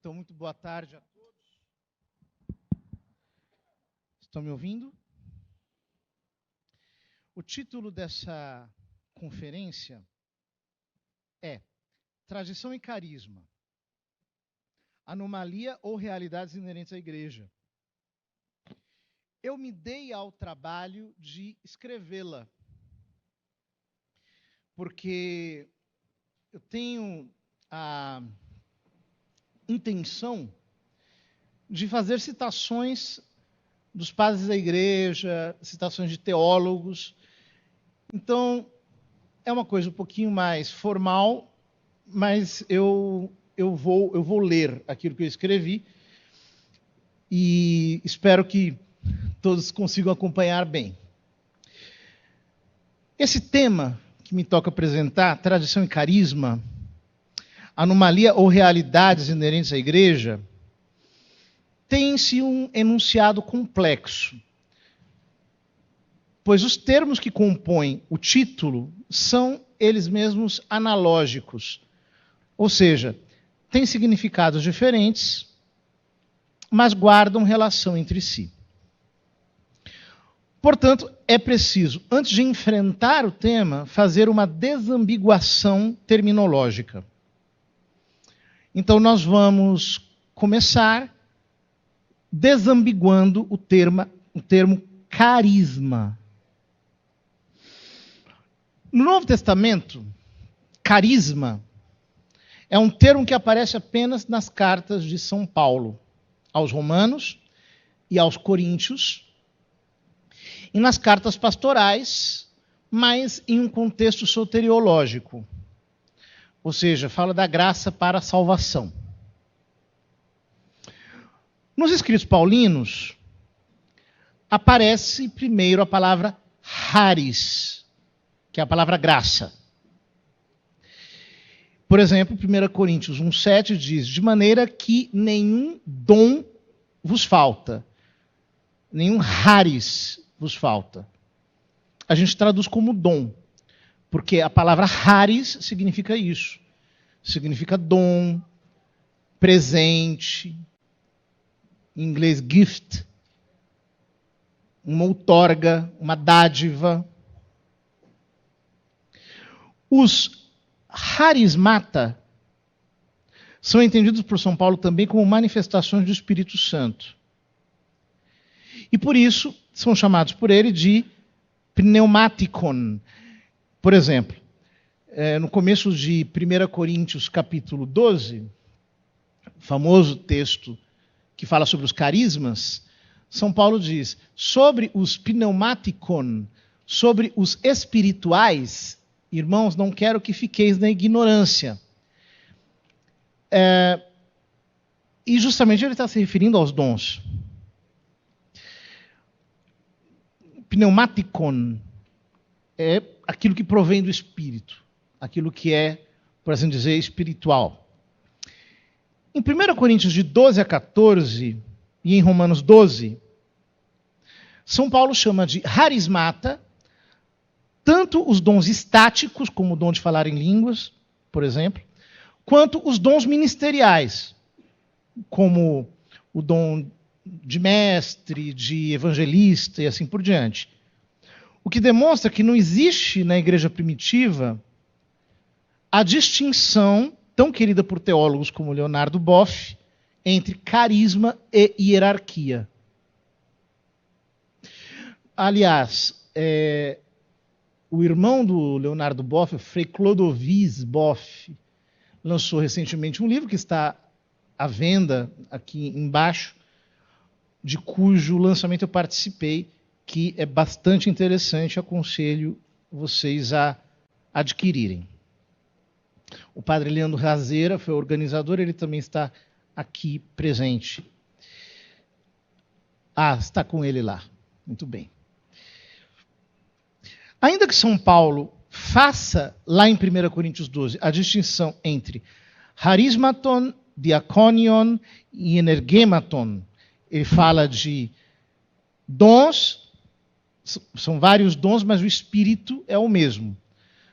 Então, muito boa tarde a todos. Estão me ouvindo? O título dessa conferência é Tradição e Carisma, Anomalia ou Realidades Inerentes à Igreja. Eu me dei ao trabalho de escrevê-la, porque eu tenho a intenção de fazer citações dos padres da igreja, citações de teólogos. Então, é uma coisa um pouquinho mais formal, mas eu vou ler aquilo que eu escrevi e espero que todos consigam acompanhar bem. Esse tema que me toca apresentar, tradição e carisma, anomalia ou realidades inerentes à igreja, tem-se um enunciado complexo, pois os termos que compõem o título são eles mesmos analógicos, ou seja, têm significados diferentes, mas guardam relação entre si. Portanto, é preciso, antes de enfrentar o tema, fazer uma desambiguação terminológica. Então, nós vamos começar desambiguando o termo carisma. No Novo Testamento, carisma é um termo que aparece apenas nas cartas de São Paulo, aos Romanos e aos Coríntios, e nas cartas pastorais, mas em um contexto soteriológico. Ou seja, fala da graça para a salvação. Nos escritos paulinos, aparece primeiro a palavra charis, que é a palavra graça. Por exemplo, 1 Coríntios 1,7 diz, de maneira que nenhum dom vos falta, nenhum charis vos falta. A gente traduz como dom, porque a palavra charis significa isso. Significa dom, presente, em inglês gift, uma outorga, uma dádiva. Os charismata são entendidos por São Paulo também como manifestações do Espírito Santo. E por isso são chamados por ele de pneumatikon. Por exemplo, no começo de 1 Coríntios capítulo 12, famoso texto que fala sobre os carismas, São Paulo diz, sobre os pneumatikon, sobre os espirituais, irmãos, não quero que fiqueis na ignorância. E justamente ele está se referindo aos dons. Pneumatikon é aquilo que provém do Espírito, aquilo que é, por assim dizer, espiritual. Em 1 Coríntios de 12 a 14 e em Romanos 12, São Paulo chama de charismata tanto os dons estáticos, como o dom de falar em línguas, por exemplo, quanto os dons ministeriais, como o dom de mestre, de evangelista e assim por diante. O que demonstra que não existe na igreja primitiva a distinção, tão querida por teólogos como Leonardo Boff, entre carisma e hierarquia. Aliás, o irmão do Leonardo Boff, o Frei Clodovis Boff, lançou recentemente um livro que está à venda aqui embaixo, de cujo lançamento eu participei, que é bastante interessante, aconselho vocês a adquirirem. O padre Leandro Razeira foi o organizador, ele também está aqui presente. Está com ele lá. Muito bem. Ainda que São Paulo faça, lá em 1 Coríntios 12, a distinção entre charismaton, diakonion e energematon, ele fala de dons, são vários dons, mas o espírito é o mesmo.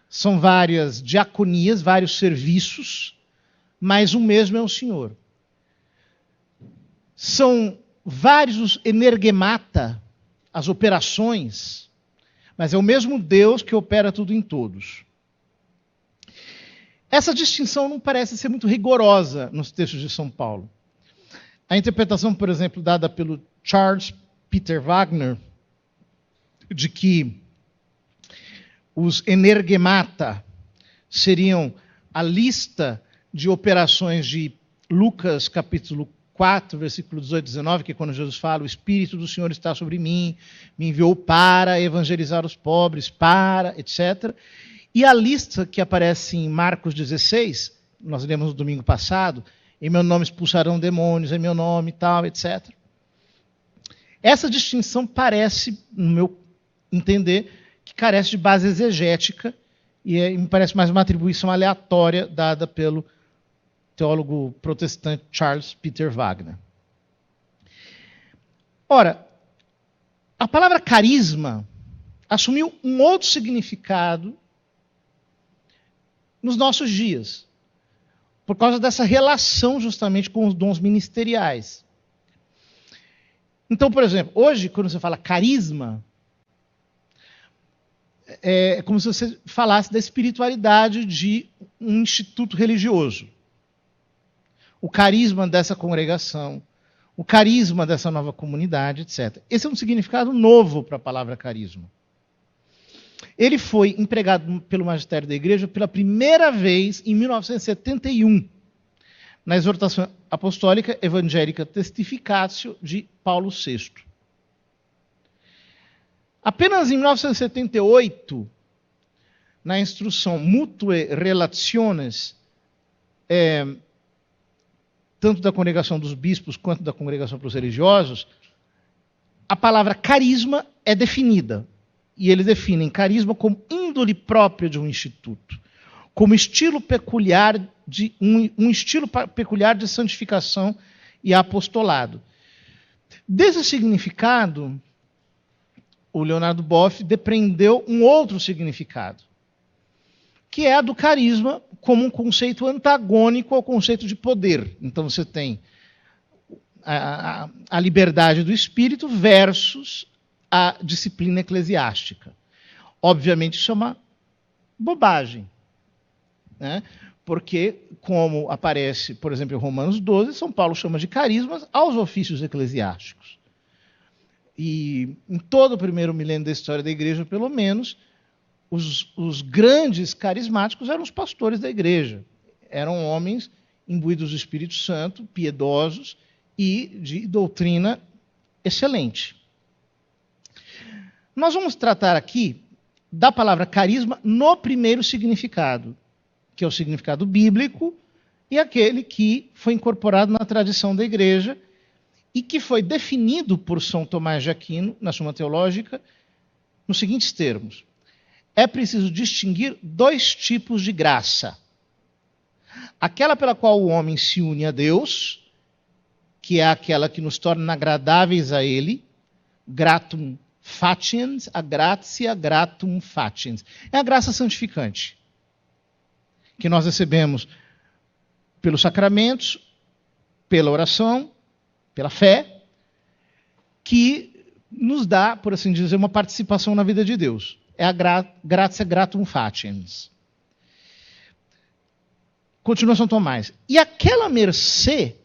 São várias diaconias, vários serviços, mas o mesmo é o Senhor. São vários os energemata, as operações, mas é o mesmo Deus que opera tudo em todos. Essa distinção não parece ser muito rigorosa nos textos de São Paulo. A interpretação, por exemplo, dada pelo Charles Peter Wagner, de que os energemata seriam a lista de operações de Lucas capítulo 4, versículo 18 e 19, que é quando Jesus fala: o Espírito do Senhor está sobre mim, me enviou para evangelizar os pobres, para, etc. E a lista que aparece em Marcos 16, nós lemos no domingo passado: em meu nome expulsarão demônios, em meu nome, tal, etc. Essa distinção parece, no meu entender, que carece de base exegética e me parece mais uma atribuição aleatória dada pelo teólogo protestante Charles Peter Wagner. Ora, a palavra carisma assumiu um outro significado nos nossos dias, por causa dessa relação justamente com os dons ministeriais. Então, por exemplo, hoje, quando você fala carisma, é como se você falasse da espiritualidade de um instituto religioso. O carisma dessa congregação, o carisma dessa nova comunidade, etc. Esse é um significado novo para a palavra carisma. Ele foi empregado pelo magistério da igreja pela primeira vez em 1971, na exortação apostólica Evangelica Testificatio de Paulo VI. Apenas em 1978, na instrução Mutue Relationes, tanto da congregação dos bispos quanto da congregação para os religiosos, a palavra carisma é definida. E eles definem carisma como índole própria de um instituto, como estilo peculiar de um estilo peculiar de santificação e apostolado. Desse significado, o Leonardo Boff depreendeu um outro significado, que é a do carisma como um conceito antagônico ao conceito de poder. Então você tem a liberdade do espírito versus a disciplina eclesiástica. Obviamente isso é uma bobagem, né? Porque, como aparece, por exemplo, em Romanos 12, São Paulo chama de carismas aos ofícios eclesiásticos. E em todo o primeiro milênio da história da igreja, pelo menos, os grandes carismáticos eram os pastores da igreja. Eram homens imbuídos do Espírito Santo, piedosos e de doutrina excelente. Nós vamos tratar aqui da palavra carisma no primeiro significado, que é o significado bíblico e aquele que foi incorporado na tradição da igreja e que foi definido por São Tomás de Aquino, na Suma Teológica, nos seguintes termos: é preciso distinguir dois tipos de graça. Aquela pela qual o homem se une a Deus, que é aquela que nos torna agradáveis a Ele, gratum faciens, a gratia gratum faciens. É a graça santificante, que nós recebemos pelos sacramentos, pela oração, pela fé, que nos dá, por assim dizer, uma participação na vida de Deus. É a gratia gratum faciens. Continua São Tomás. E aquela mercê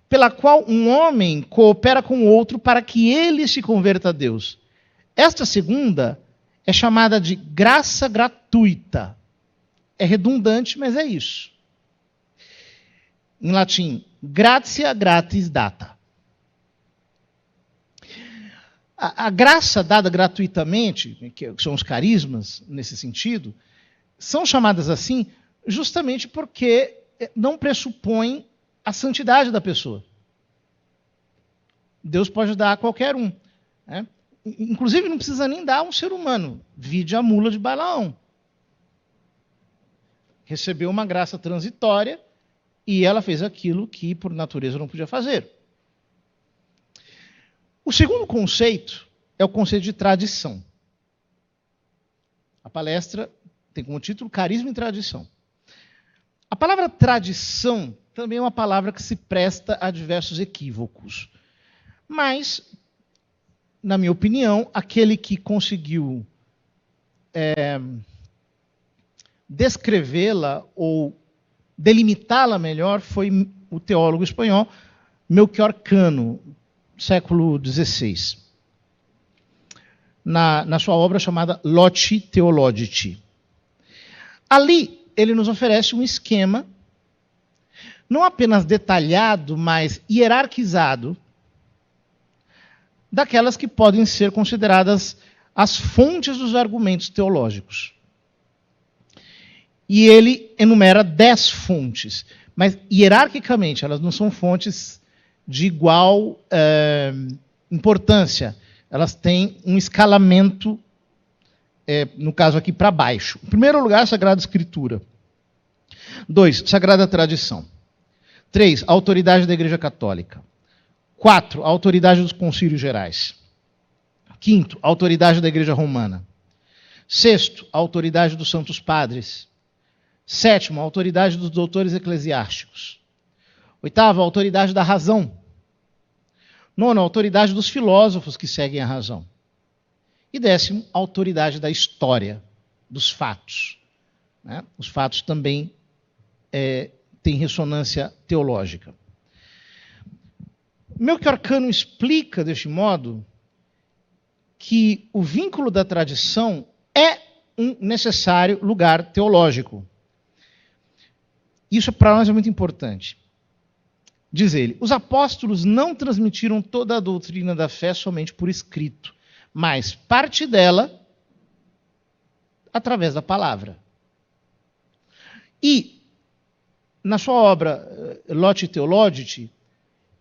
pela qual um homem coopera com o outro para que ele se converta a Deus. Esta segunda é chamada de graça gratuita. É redundante, mas é isso. Em latim, gratia gratis data. A graça dada gratuitamente, que são os carismas nesse sentido, são chamadas assim justamente porque não pressupõem a santidade da pessoa. Deus pode dar a qualquer um, né? Inclusive não precisa nem dar a um ser humano. Vide a mula de Balaão. Recebeu uma graça transitória e ela fez aquilo que por natureza não podia fazer. O segundo conceito é o conceito de tradição. A palestra tem como título Carisma e Tradição. A palavra tradição também é uma palavra que se presta a diversos equívocos. Mas, na minha opinião, aquele que conseguiu descrevê-la ou delimitá-la melhor foi o teólogo espanhol Melchior Cano, século XVI, na sua obra chamada Loci Theologici. Ali, ele nos oferece um esquema, não apenas detalhado, mas hierarquizado, daquelas que podem ser consideradas as fontes dos argumentos teológicos. E ele enumera 10 fontes, mas hierarquicamente elas não são fontes de igual importância. Elas têm um escalamento, no caso aqui, para baixo. Em primeiro lugar, a Sagrada Escritura. 2, Sagrada Tradição. 3, a autoridade da Igreja Católica. 4, a autoridade dos concílios gerais. 5, a autoridade da Igreja Romana. 6, a autoridade dos santos padres. 7, a autoridade dos doutores eclesiásticos. 8, a autoridade da razão. 9, a autoridade dos filósofos que seguem a razão. E 10, a autoridade da história, dos fatos. Né? Os fatos também têm ressonância teológica. Melchior Cano explica, deste modo, que o vínculo da tradição é um necessário lugar teológico. Isso para nós é muito importante. Diz ele, os apóstolos não transmitiram toda a doutrina da fé somente por escrito, mas parte dela através da palavra. E, na sua obra Loci Theologici,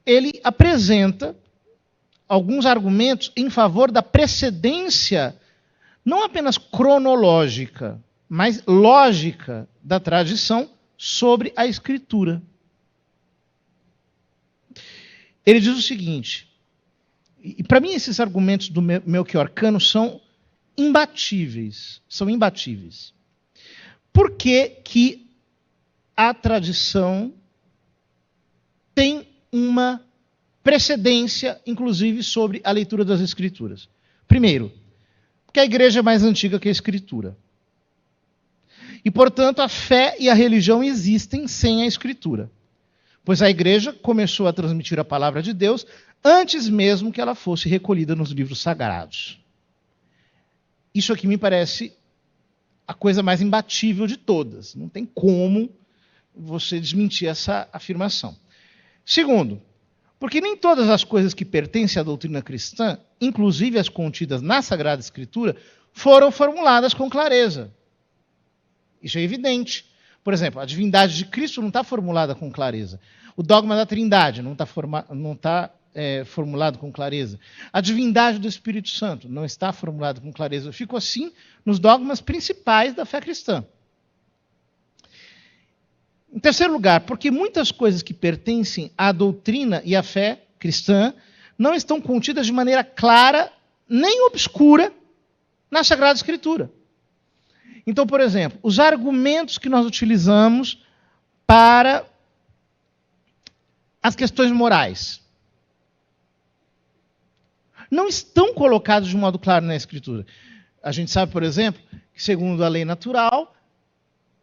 ele apresenta alguns argumentos em favor da precedência, não apenas cronológica, mas lógica da tradição sobre a Escritura. Ele diz o seguinte, e para mim esses argumentos do Melchior Cano são imbatíveis. Por que que a tradição tem uma precedência, inclusive, sobre a leitura das Escrituras? Primeiro, porque a igreja é mais antiga que a Escritura. E, portanto, a fé e a religião existem sem a Escritura. Pois a igreja começou a transmitir a palavra de Deus antes mesmo que ela fosse recolhida nos livros sagrados. Isso aqui me parece a coisa mais imbatível de todas. Não tem como você desmentir essa afirmação. Segundo, porque nem todas as coisas que pertencem à doutrina cristã, inclusive as contidas na Sagrada Escritura, foram formuladas com clareza. Isso é evidente. Por exemplo, a divindade de Cristo não está formulada com clareza. O dogma da Trindade não está formulado com clareza. A divindade do Espírito Santo não está formulada com clareza. Eu fico assim nos dogmas principais da fé cristã. Em terceiro lugar, porque muitas coisas que pertencem à doutrina e à fé cristã não estão contidas de maneira clara nem obscura na Sagrada Escritura. Então, por exemplo, os argumentos que nós utilizamos para as questões morais não estão colocados de um modo claro na Escritura. A gente sabe, por exemplo, que segundo a lei natural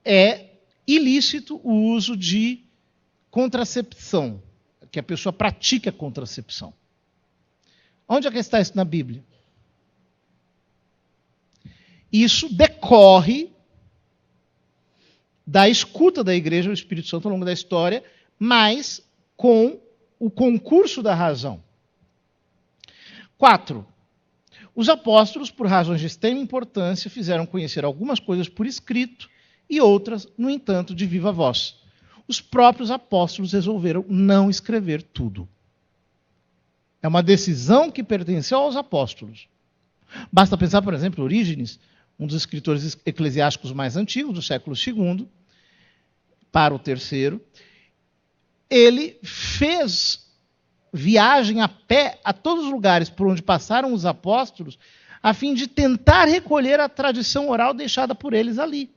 é ilícito o uso de contracepção, que a pessoa pratique a contracepção. Onde é que está isso na Bíblia? Isso decorre da escuta da igreja do Espírito Santo ao longo da história, mas com o concurso da razão. 4. Os apóstolos, por razões de extrema importância, fizeram conhecer algumas coisas por escrito e outras, no entanto, de viva voz. Os próprios apóstolos resolveram não escrever tudo. É uma decisão que pertenceu aos apóstolos. Basta pensar, por exemplo, Orígenes, um dos escritores eclesiásticos mais antigos, do século II, para o III. Ele fez viagem a pé a todos os lugares por onde passaram os apóstolos, a fim de tentar recolher a tradição oral deixada por eles ali.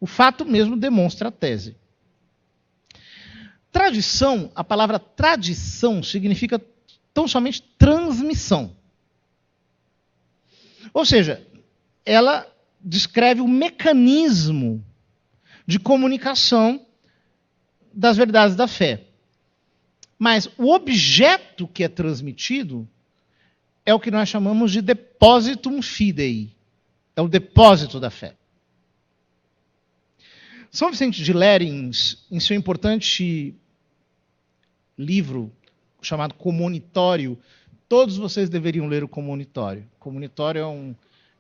O fato mesmo demonstra a tese. tradição, a palavra tradição significa tão somente transmissão. Ou seja, ela descreve o mecanismo de comunicação das verdades da fé. Mas o objeto que é transmitido é o que nós chamamos de depositum fidei. É o depósito da fé. São Vicente de Lérins, em seu importante livro chamado Comonitório, todos vocês deveriam ler o Comonitório. O Comonitório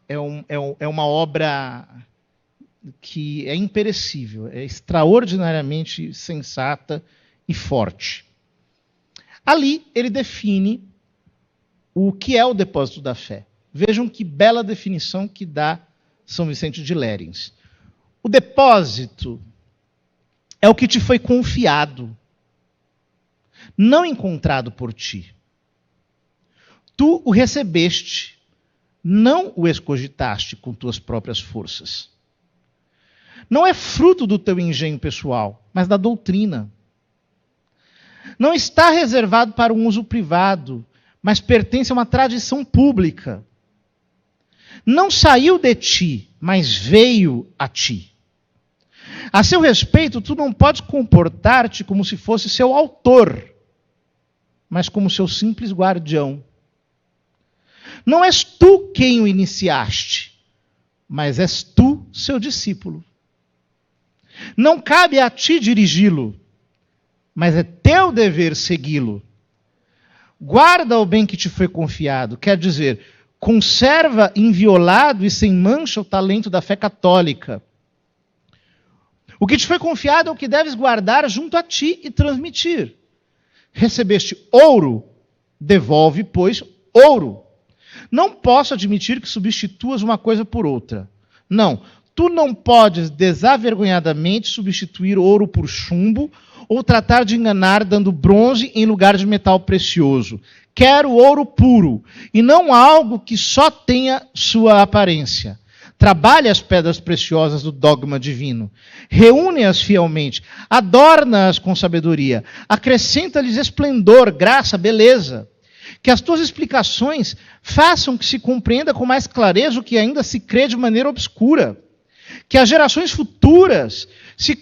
é uma obra que é imperecível, é extraordinariamente sensata e forte. Ali ele define o que é o depósito da fé. Vejam que bela definição que dá São Vicente de Lérins. O depósito é o que te foi confiado, não encontrado por ti. Tu o recebeste, não o escogitaste com tuas próprias forças. Não é fruto do teu engenho pessoal, mas da doutrina. Não está reservado para um uso privado, mas pertence a uma tradição pública. Não saiu de ti, mas veio a ti. A seu respeito, tu não podes comportar-te como se fosse seu autor, mas como seu simples guardião. Não és tu quem o iniciaste, mas és tu seu discípulo. Não cabe a ti dirigi-lo, mas é teu dever segui-lo. Guarda o bem que te foi confiado, quer dizer, conserva inviolado e sem mancha o talento da fé católica. O que te foi confiado é o que deves guardar junto a ti e transmitir. Recebeste ouro, devolve, pois, ouro. Não posso admitir que substituas uma coisa por outra. Não, tu não podes desavergonhadamente substituir ouro por chumbo ou tratar de enganar dando bronze em lugar de metal precioso. Quero ouro puro, e não algo que só tenha sua aparência. Trabalhe as pedras preciosas do dogma divino. Reúne-as fielmente. Adorna-as com sabedoria. Acrescenta-lhes esplendor, graça, beleza. Que as tuas explicações façam que se compreenda com mais clareza o que ainda se crê de maneira obscura. Que as gerações futuras se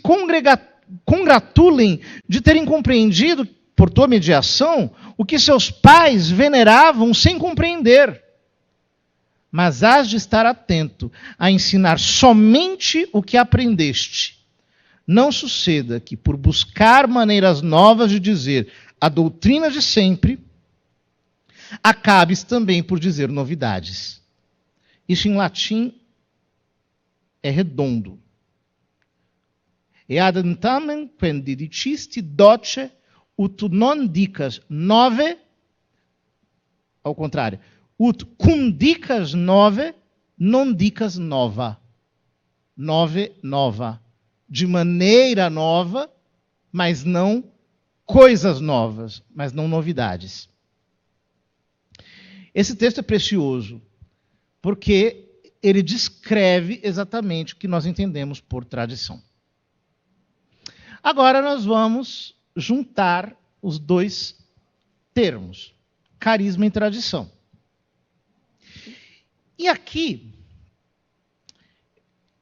congratulem de terem compreendido, por tua mediação, o que seus pais veneravam sem compreender. Mas hás de estar atento a ensinar somente o que aprendeste. Não suceda que, por buscar maneiras novas de dizer a doutrina de sempre, acabes também por dizer novidades. Isso em latim é redondo. Eadem tamen quendi dicisti doce ut non dicas nove, ao contrário, ut cum dicas nove, non dicas nova. Nove, nova. De maneira nova, mas não coisas novas, mas não novidades. Esse texto é precioso, porque ele descreve exatamente o que nós entendemos por tradição. Agora nós vamos juntar os dois termos, carisma e tradição. E aqui,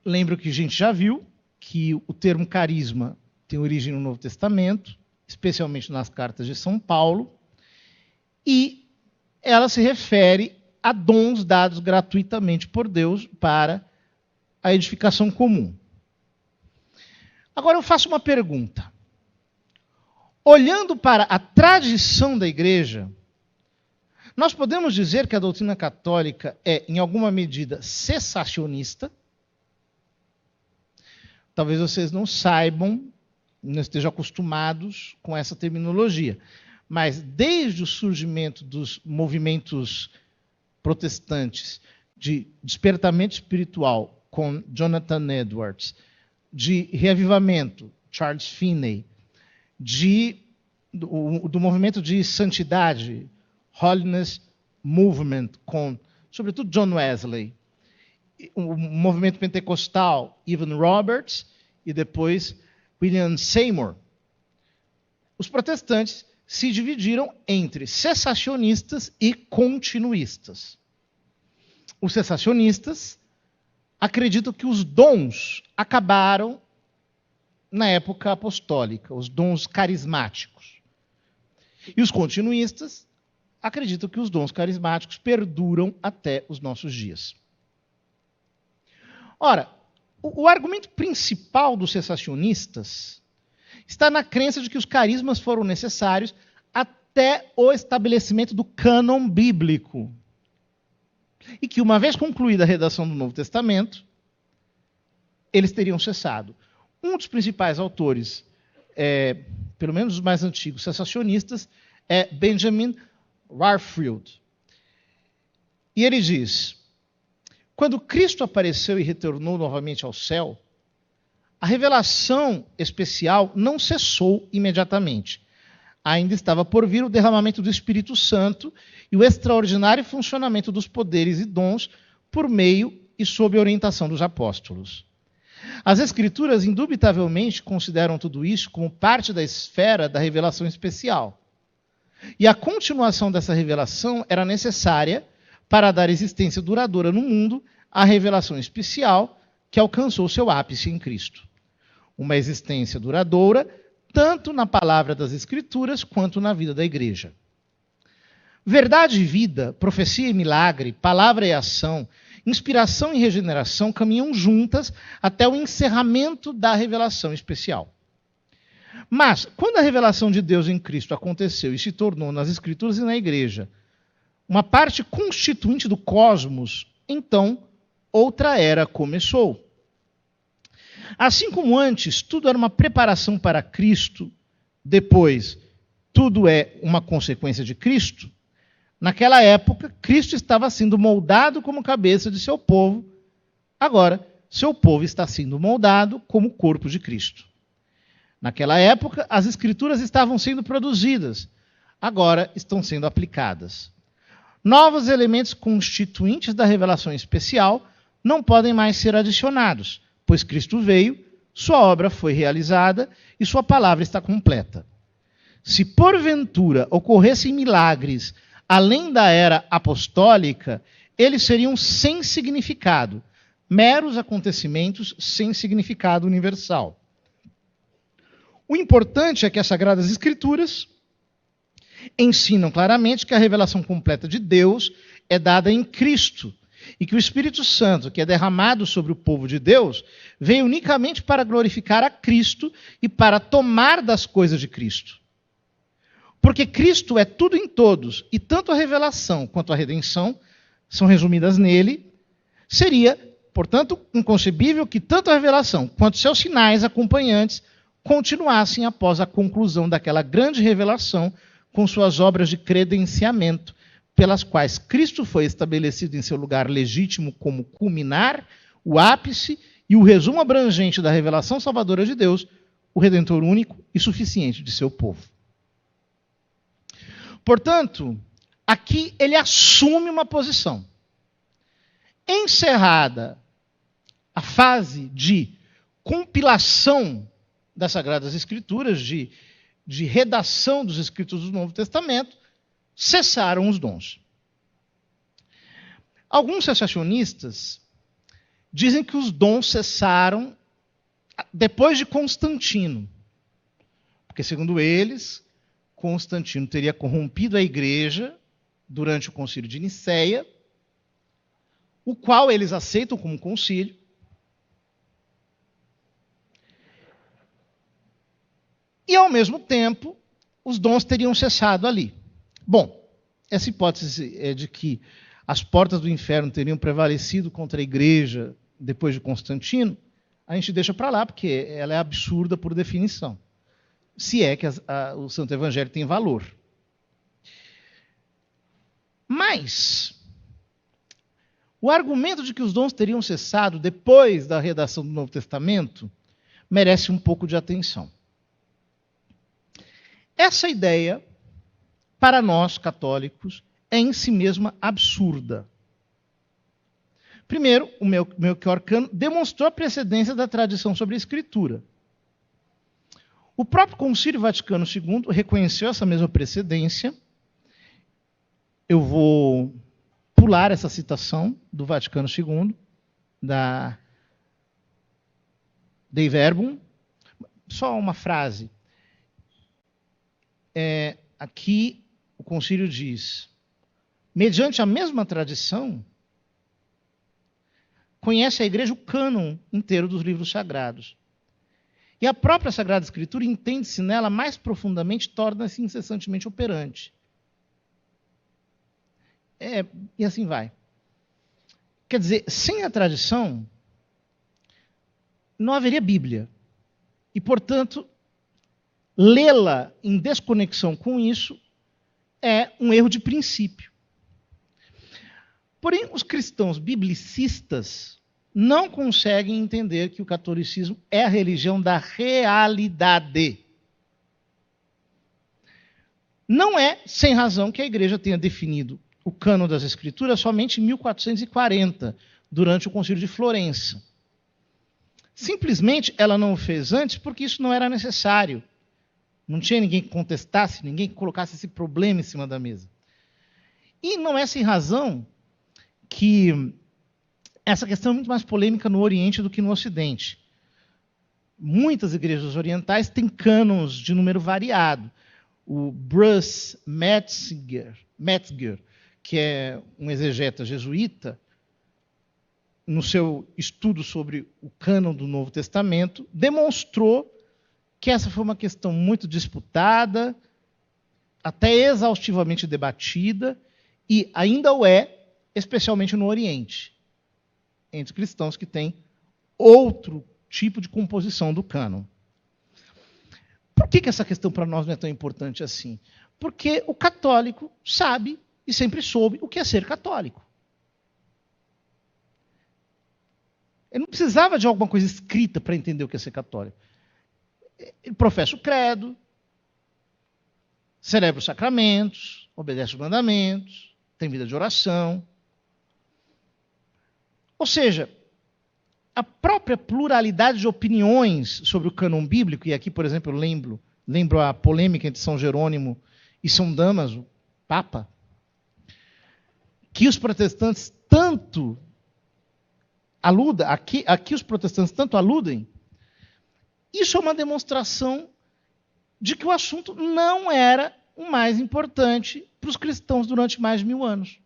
lembro que a gente já viu que o termo carisma tem origem no Novo Testamento, especialmente nas cartas de São Paulo, e ela se refere a dons dados gratuitamente por Deus para a edificação comum. Agora eu faço uma pergunta. Olhando para a tradição da igreja, nós podemos dizer que a doutrina católica é, em alguma medida, cessacionista. Talvez vocês não saibam, não estejam acostumados com essa terminologia, mas desde o surgimento dos movimentos protestantes de despertamento espiritual com Jonathan Edwards, de reavivamento, Charles Finney, do movimento de santidade, Holiness Movement, com, sobretudo, John Wesley, o movimento pentecostal, Evan Roberts, e depois William Seymour. os protestantes se dividiram entre cessacionistas e continuistas. Os cessacionistas acreditam que os dons acabaram na época apostólica, os dons carismáticos. E os continuistas acreditam que os dons carismáticos perduram até os nossos dias. Ora, o argumento principal dos cessacionistas está na crença de que os carismas foram necessários até o estabelecimento do cânon bíblico. E que, uma vez concluída a redação do Novo Testamento, eles teriam cessado. Um dos principais autores, pelo menos os mais antigos cessacionistas, é Benjamin Warfield. E ele diz: quando Cristo apareceu e retornou novamente ao céu, a revelação especial não cessou imediatamente. Ainda estava por vir o derramamento do Espírito Santo e o extraordinário funcionamento dos poderes e dons por meio e sob a orientação dos apóstolos. As Escrituras, indubitavelmente, consideram tudo isso como parte da esfera da revelação especial. E a continuação dessa revelação era necessária para dar existência duradoura no mundo à revelação especial que alcançou seu ápice em Cristo. Uma existência duradoura, tanto na palavra das Escrituras quanto na vida da igreja. Verdade e vida, profecia e milagre, palavra e ação, inspiração e regeneração caminham juntas até o encerramento da revelação especial. Mas, quando a revelação de Deus em Cristo aconteceu e se tornou nas Escrituras e na igreja uma parte constituinte do cosmos, então outra era começou. Assim como antes tudo era uma preparação para Cristo, depois tudo é uma consequência de Cristo, naquela época Cristo estava sendo moldado como cabeça de seu povo, agora seu povo está sendo moldado como corpo de Cristo. Naquela época as Escrituras estavam sendo produzidas, agora estão sendo aplicadas. Novos elementos constituintes da revelação especial não podem mais ser adicionados, pois Cristo veio, sua obra foi realizada e sua palavra está completa. Se porventura ocorressem milagres além da era apostólica, eles seriam sem significado, meros acontecimentos sem significado universal. O importante é que as Sagradas Escrituras ensinam claramente que a revelação completa de Deus é dada em Cristo e que o Espírito Santo, que é derramado sobre o povo de Deus, veio unicamente para glorificar a Cristo e para tomar das coisas de Cristo. Porque Cristo é tudo em todos, e tanto a revelação quanto a redenção são resumidas nele, seria, portanto, inconcebível que tanto a revelação quanto seus sinais acompanhantes continuassem após a conclusão daquela grande revelação com suas obras de credenciamento, pelas quais Cristo foi estabelecido em seu lugar legítimo como culminar, o ápice e o resumo abrangente da revelação salvadora de Deus, o Redentor único e suficiente de seu povo. Portanto, aqui ele assume uma posição. Encerrada a fase de compilação das Sagradas Escrituras, de redação dos escritos do Novo Testamento, cessaram os dons. Alguns cessacionistas dizem que os dons cessaram depois de Constantino, porque, segundo eles, Constantino teria corrompido a igreja durante o concílio de Nicéia, o qual eles aceitam como concílio, e, ao mesmo tempo, os dons teriam cessado ali. Bom, essa hipótese é de que as portas do inferno teriam prevalecido contra a igreja depois de Constantino, a gente deixa para lá, porque ela é absurda por definição. Se é que o Santo Evangelho tem valor. Mas o argumento de que os dons teriam cessado depois da redação do Novo Testamento merece um pouco de atenção. Essa ideia, para nós católicos, é em si mesma absurda. Primeiro, o Melchior Cano demonstrou a precedência da tradição sobre a Escritura. O próprio Concílio Vaticano II reconheceu essa mesma precedência. Eu vou pular essa citação do Vaticano II, da Dei Verbum. Só uma frase. Aqui o concílio diz: mediante a mesma tradição, conhece a Igreja o cânon inteiro dos livros sagrados. E a própria Sagrada Escritura, entende-se nela mais profundamente, torna-se incessantemente operante. E assim vai. Quer dizer, sem a tradição, não haveria Bíblia. E, portanto, lê-la em desconexão com isso é um erro de princípio. Porém, os cristãos biblicistas não conseguem entender que o catolicismo é a religião da realidade. Não é sem razão que a Igreja tenha definido o cânon das Escrituras somente em 1440, durante o Concílio de Florença. Simplesmente ela não o fez antes porque isso não era necessário. Não tinha ninguém que contestasse, ninguém que colocasse esse problema em cima da mesa. E não é sem razão que essa questão é muito mais polêmica no Oriente do que no Ocidente. Muitas igrejas orientais têm cânons de número variado. O Bruce Metzger, que é um exegeta jesuíta, no seu estudo sobre o cânon do Novo Testamento, demonstrou que essa foi uma questão muito disputada, até exaustivamente debatida, e ainda o é, especialmente no Oriente, entre cristãos que têm outro tipo de composição do cânon. Por que essa questão para nós não é tão importante assim? Porque o católico sabe e sempre soube o que é ser católico. Ele não precisava de alguma coisa escrita para entender o que é ser católico. Ele professa o credo, celebra os sacramentos, obedece os mandamentos, tem vida de oração. Ou seja, a própria pluralidade de opiniões sobre o cânon bíblico, e aqui, por exemplo, eu lembro a polêmica entre São Jerônimo e São Damaso, Papa, que os protestantes tanto aludem, aqui os protestantes tanto aludem, isso é uma demonstração de que o assunto não era o mais importante para os cristãos durante mais de 1000 anos.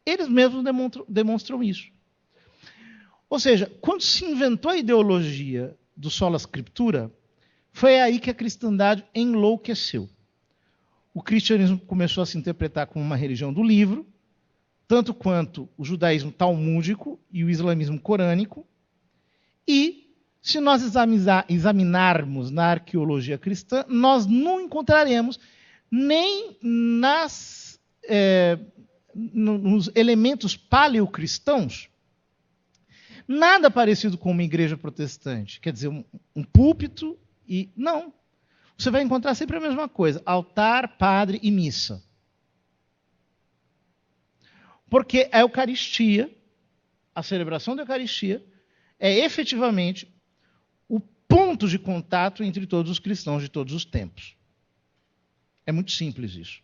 Eles mesmos demonstram isso. Ou seja, quando se inventou a ideologia do sola scriptura, foi aí que a cristandade enlouqueceu. O cristianismo começou a se interpretar como uma religião do livro, tanto quanto o judaísmo talmúdico e o islamismo corânico. E, se nós examinarmos na arqueologia cristã, nós não encontraremos nem nos elementos paleocristãos nada parecido com uma igreja protestante. Quer dizer, um púlpito e... Não. Você vai encontrar sempre a mesma coisa. Altar, padre e missa. Porque a Eucaristia, a celebração da Eucaristia, é efetivamente o ponto de contato entre todos os cristãos de todos os tempos. É muito simples isso.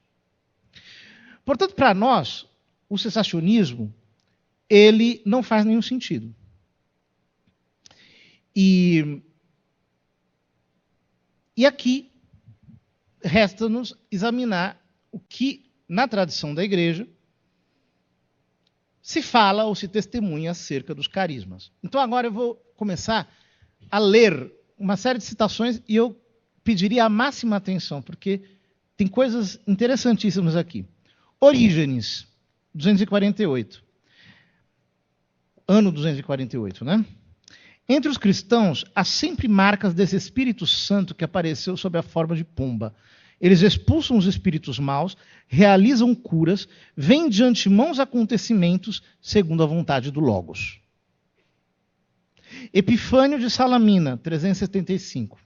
Portanto, para nós, o cessacionismo, ele não faz nenhum sentido. E aqui, resta-nos examinar o que, na tradição da Igreja, se fala ou se testemunha acerca dos carismas. Então, agora eu vou começar a ler uma série de citações e eu pediria a máxima atenção, porque tem coisas interessantíssimas aqui. Orígenes, 248. Ano 248, né? Entre os cristãos, há sempre marcas desse Espírito Santo que apareceu sob a forma de pomba. Eles expulsam os espíritos maus, realizam curas, veem de antemão os acontecimentos segundo a vontade do Logos. Epifânio de Salamina, 375.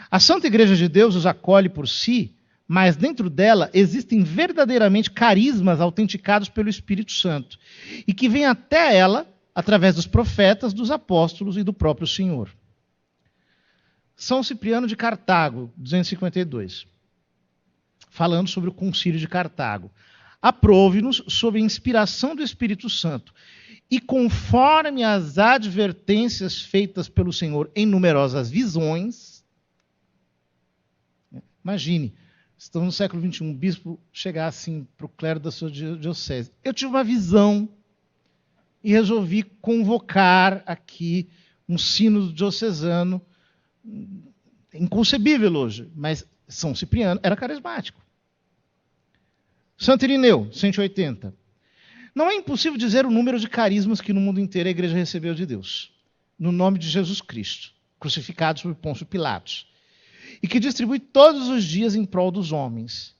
A Santa Igreja de Deus os acolhe por si, mas dentro dela existem verdadeiramente carismas autenticados pelo Espírito Santo, e que vêm até ela através dos profetas, dos apóstolos e do próprio Senhor. São Cipriano de Cartago, 252, falando sobre o concílio de Cartago. Aprove-nos sob a inspiração do Espírito Santo e conforme as advertências feitas pelo Senhor em numerosas visões. Imagine, estamos no século XXI, um bispo chegar assim para o clero da sua diocese. Eu tive uma visão e resolvi convocar aqui um sínodo diocesano, inconcebível hoje, mas São Cipriano era carismático. Santo Irineu, 180. Não é impossível dizer o número de carismas que no mundo inteiro a igreja recebeu de Deus, no nome de Jesus Cristo, crucificado sob Pôncio Pilatos, e que distribui todos os dias em prol dos homens.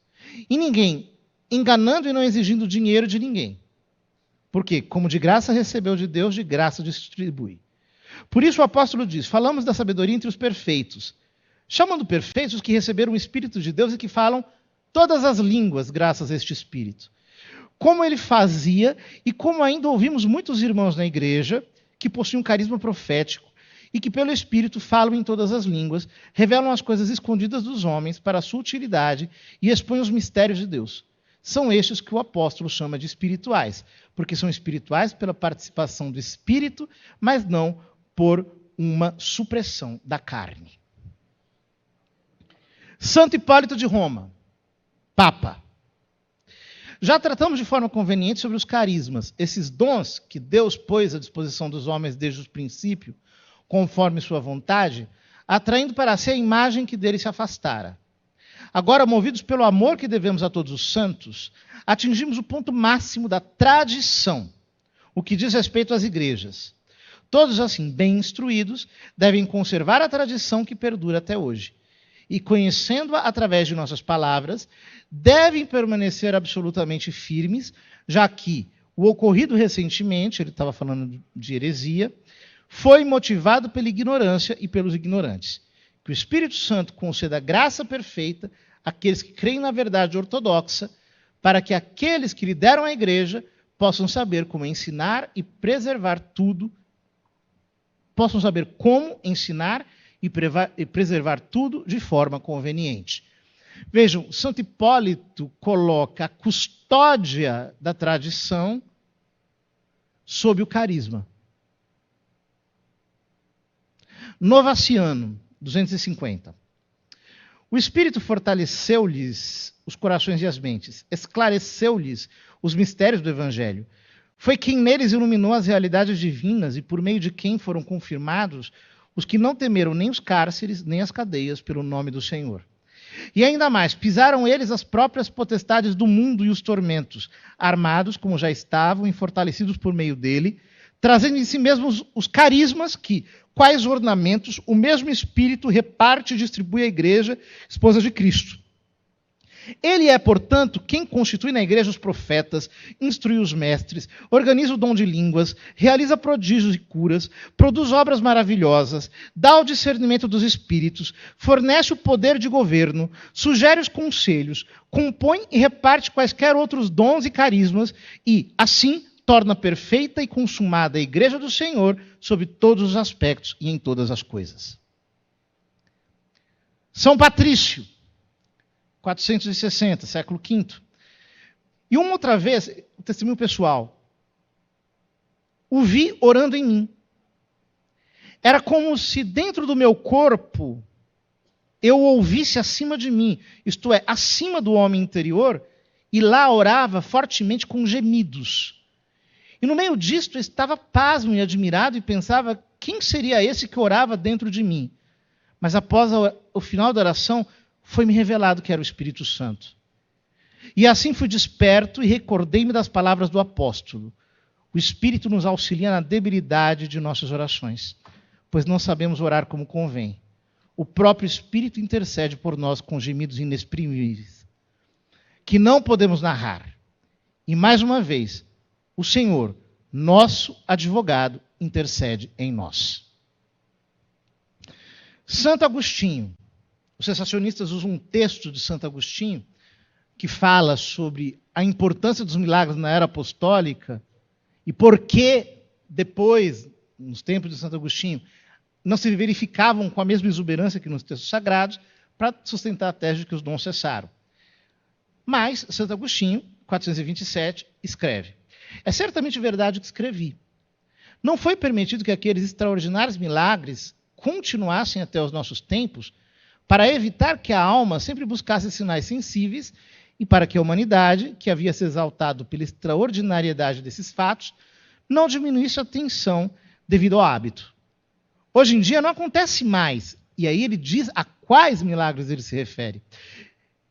E ninguém, enganando e não exigindo dinheiro de ninguém. Porque, como de graça recebeu de Deus, de graça distribui. Por isso o apóstolo diz, falamos da sabedoria entre os perfeitos, chamando perfeitos os que receberam o Espírito de Deus e que falam todas as línguas graças a este Espírito. Como ele fazia e como ainda ouvimos muitos irmãos na igreja que possuem um carisma profético e que pelo Espírito falam em todas as línguas, revelam as coisas escondidas dos homens para a sua utilidade e expõem os mistérios de Deus. São estes que o apóstolo chama de espirituais, porque são espirituais pela participação do Espírito, mas não por uma supressão da carne. Santo Hipólito de Roma, Papa. Já tratamos de forma conveniente sobre os carismas, esses dons que Deus pôs à disposição dos homens desde o princípio, conforme sua vontade, atraindo para si a imagem que dele se afastara. Agora, movidos pelo amor que devemos a todos os santos, atingimos o ponto máximo da tradição, o que diz respeito às igrejas. Todos, assim, bem instruídos, devem conservar a tradição que perdura até hoje. E, conhecendo-a através de nossas palavras, devem permanecer absolutamente firmes, já que o ocorrido recentemente, ele estava falando de heresia, foi motivado pela ignorância e pelos ignorantes. Que o Espírito Santo conceda graça perfeita àqueles que creem na verdade ortodoxa, para que aqueles que lideram a igreja possam saber como ensinar e preservar tudo, possam saber como ensinar e preservar tudo de forma conveniente. Vejam, Santo Hipólito coloca a custódia da tradição sob o carisma. Novaciano, 250. O Espírito fortaleceu-lhes os corações e as mentes, esclareceu-lhes os mistérios do Evangelho. Foi quem neles iluminou as realidades divinas e por meio de quem foram confirmados os que não temeram nem os cárceres, nem as cadeias pelo nome do Senhor. E ainda mais, pisaram eles as próprias potestades do mundo e os tormentos, armados como já estavam e fortalecidos por meio dele, trazendo em si mesmos os carismas que, quais ornamentos, o mesmo Espírito reparte e distribui à igreja, esposa de Cristo. Ele é, portanto, quem constitui na igreja os profetas, instrui os mestres, organiza o dom de línguas, realiza prodígios e curas, produz obras maravilhosas, dá o discernimento dos espíritos, fornece o poder de governo, sugere os conselhos, compõe e reparte quaisquer outros dons e carismas e, assim, torna perfeita e consumada a igreja do Senhor sob todos os aspectos e em todas as coisas. São Patrício, 460, século V. E uma outra vez, o testemunho pessoal, o vi orando em mim. Era como se dentro do meu corpo eu ouvisse acima de mim, isto é, acima do homem interior, e lá orava fortemente com gemidos. E no meio disto eu estava pasmo e admirado e pensava, quem seria esse que orava dentro de mim? Mas após o final da oração, foi-me revelado que era o Espírito Santo. E assim fui desperto e recordei-me das palavras do apóstolo. O Espírito nos auxilia na debilidade de nossas orações, pois não sabemos orar como convém. O próprio Espírito intercede por nós com gemidos inexprimíveis, que não podemos narrar. E mais uma vez, o Senhor, nosso advogado, intercede em nós. Santo Agostinho. Os sensacionistas usam um texto de Santo Agostinho que fala sobre a importância dos milagres na era apostólica e por que depois, nos tempos de Santo Agostinho, não se verificavam com a mesma exuberância que nos textos sagrados para sustentar a tese de que os dons cessaram. Mas Santo Agostinho, 427, escreve: é certamente verdade o que escrevi. Não foi permitido que aqueles extraordinários milagres continuassem até os nossos tempos para evitar que a alma sempre buscasse sinais sensíveis e para que a humanidade, que havia se exaltado pela extraordinariedade desses fatos, não diminuísse a atenção devido ao hábito. Hoje em dia não acontece mais, e aí ele diz a quais milagres ele se refere,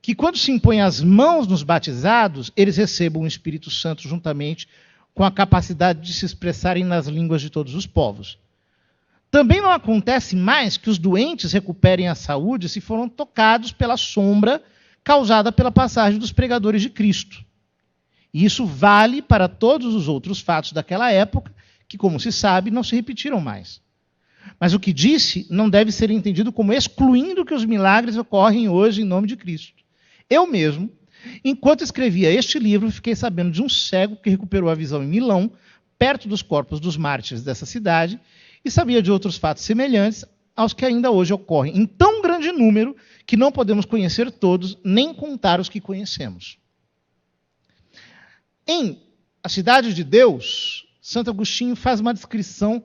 que quando se impõe as mãos nos batizados, eles recebam o Espírito Santo juntamente com a capacidade de se expressarem nas línguas de todos os povos. Também não acontece mais que os doentes recuperem a saúde se foram tocados pela sombra causada pela passagem dos pregadores de Cristo. E isso vale para todos os outros fatos daquela época, que, como se sabe, não se repetiram mais. Mas o que disse não deve ser entendido como excluindo que os milagres ocorrem hoje em nome de Cristo. Eu mesmo, enquanto escrevia este livro, fiquei sabendo de um cego que recuperou a visão em Milão, perto dos corpos dos mártires dessa cidade, e sabia de outros fatos semelhantes aos que ainda hoje ocorrem, em tão grande número que não podemos conhecer todos, nem contar os que conhecemos. Em A Cidade de Deus, Santo Agostinho faz uma descrição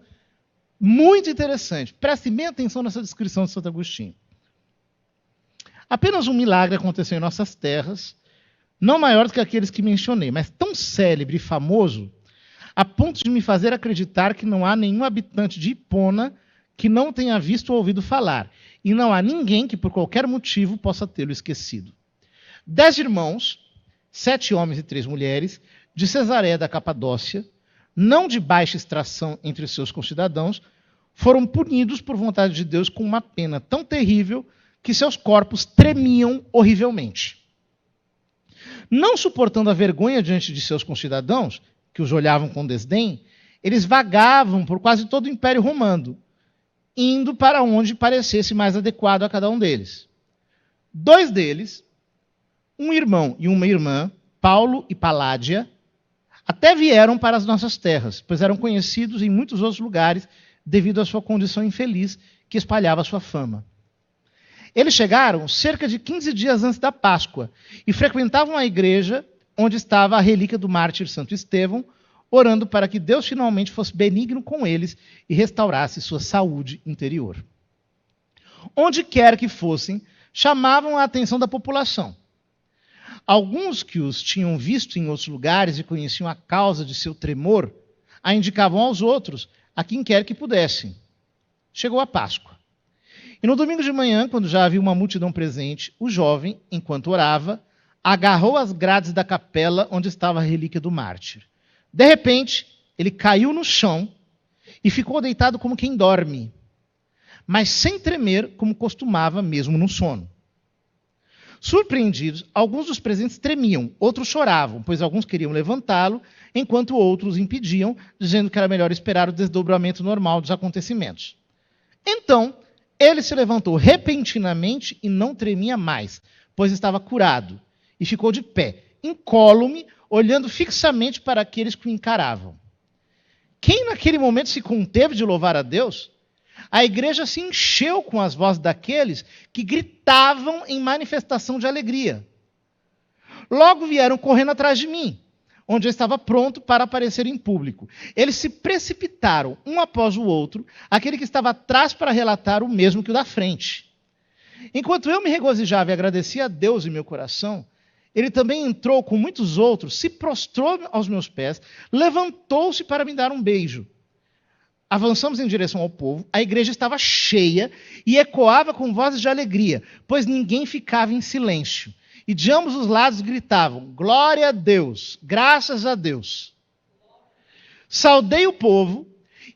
muito interessante. Preste bem atenção nessa descrição de Santo Agostinho. Apenas um milagre aconteceu em nossas terras, não maior do que aqueles que mencionei, mas tão célebre e famoso, a ponto de me fazer acreditar que não há nenhum habitante de Hipona que não tenha visto ou ouvido falar, e não há ninguém que por qualquer motivo possa tê-lo esquecido. 10 irmãos, 7 homens e 3 mulheres, de Cesareia da Capadócia, não de baixa extração entre seus concidadãos, foram punidos por vontade de Deus com uma pena tão terrível que seus corpos tremiam horrivelmente. Não suportando a vergonha diante de seus concidadãos, que os olhavam com desdém, eles vagavam por quase todo o Império Romano, indo para onde parecesse mais adequado a cada um deles. 2 deles, um irmão e uma irmã, Paulo e Paládia, até vieram para as nossas terras, pois eram conhecidos em muitos outros lugares devido à sua condição infeliz que espalhava sua fama. Eles chegaram cerca de 15 dias antes da Páscoa e frequentavam a igreja onde estava a relíquia do mártir Santo Estevão, orando para que Deus finalmente fosse benigno com eles e restaurasse sua saúde interior. Onde quer que fossem, chamavam a atenção da população. Alguns que os tinham visto em outros lugares e conheciam a causa de seu tremor, a indicavam aos outros, a quem quer que pudessem. Chegou a Páscoa. E no domingo de manhã, quando já havia uma multidão presente, o jovem, enquanto orava, agarrou as grades da capela onde estava a relíquia do mártir. De repente, ele caiu no chão e ficou deitado como quem dorme, mas sem tremer como costumava mesmo no sono. Surpreendidos, alguns dos presentes tremiam, outros choravam, pois alguns queriam levantá-lo, enquanto outros impediam, dizendo que era melhor esperar o desdobramento normal dos acontecimentos. Então, ele se levantou repentinamente e não tremia mais, pois estava curado, e ficou de pé, incólume, olhando fixamente para aqueles que o encaravam. Quem naquele momento se conteve de louvar a Deus? A igreja se encheu com as vozes daqueles que gritavam em manifestação de alegria. Logo vieram correndo atrás de mim, onde eu estava pronto para aparecer em público. Eles se precipitaram, um após o outro, aquele que estava atrás para relatar o mesmo que o da frente. Enquanto eu me regozijava e agradecia a Deus em meu coração, ele também entrou com muitos outros, se prostrou aos meus pés, levantou-se para me dar um beijo. Avançamos em direção ao povo, a igreja estava cheia e ecoava com vozes de alegria, pois ninguém ficava em silêncio. E de ambos os lados gritavam, glória a Deus, graças a Deus. Saudei o povo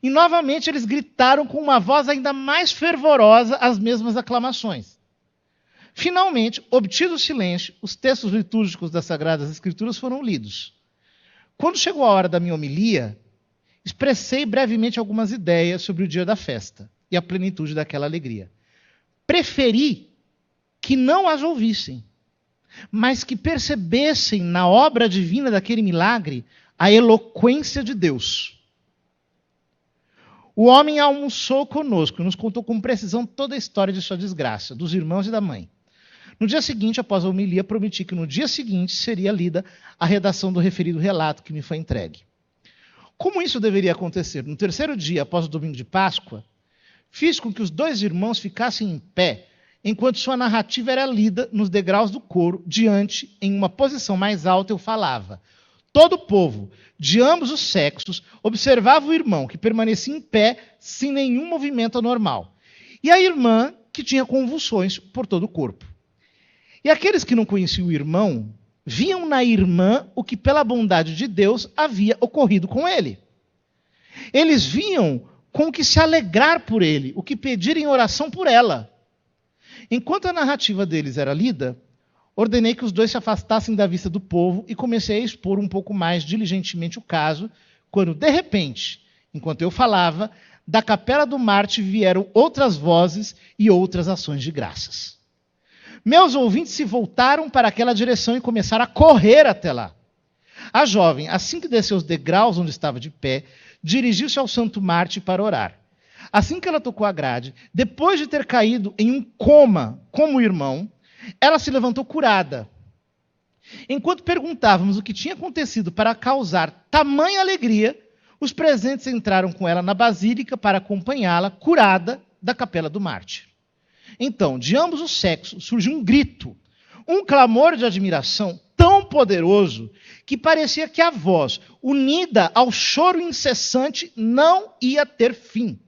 e novamente eles gritaram com uma voz ainda mais fervorosa as mesmas aclamações. Finalmente, obtido o silêncio, os textos litúrgicos das Sagradas Escrituras foram lidos. Quando chegou a hora da minha homilia, expressei brevemente algumas ideias sobre o dia da festa e a plenitude daquela alegria. Preferi que não as ouvissem, mas que percebessem na obra divina daquele milagre a eloquência de Deus. O homem almoçou conosco e nos contou com precisão toda a história de sua desgraça, dos irmãos e da mãe. No dia seguinte, após a homilia, prometi que no dia seguinte seria lida a redação do referido relato que me foi entregue. Como isso deveria acontecer? No terceiro dia, após o domingo de Páscoa, fiz com que os dois irmãos ficassem em pé, enquanto sua narrativa era lida nos degraus do coro, diante, em uma posição mais alta, eu falava. Todo o povo, de ambos os sexos, observava o irmão, que permanecia em pé, sem nenhum movimento anormal, e a irmã, que tinha convulsões por todo o corpo. E aqueles que não conheciam o irmão, viam na irmã o que, pela bondade de Deus, havia ocorrido com ele. Eles vinham com o que se alegrar por ele, o que pedir em oração por ela. Enquanto a narrativa deles era lida, ordenei que os dois se afastassem da vista do povo e comecei a expor um pouco mais diligentemente o caso, quando, de repente, enquanto eu falava, da capela do Marte vieram outras vozes e outras ações de graças. Meus ouvintes se voltaram para aquela direção e começaram a correr até lá. A jovem, assim que desceu os degraus onde estava de pé, dirigiu-se ao Santo Marte para orar. Assim que ela tocou a grade, depois de ter caído em um coma como o irmão, ela se levantou curada. Enquanto perguntávamos o que tinha acontecido para causar tamanha alegria, os presentes entraram com ela na basílica para acompanhá-la curada da capela do Marte. Então, de ambos os sexos, surgiu um grito, um clamor de admiração tão poderoso que parecia que a voz, unida ao choro incessante, não ia ter fim.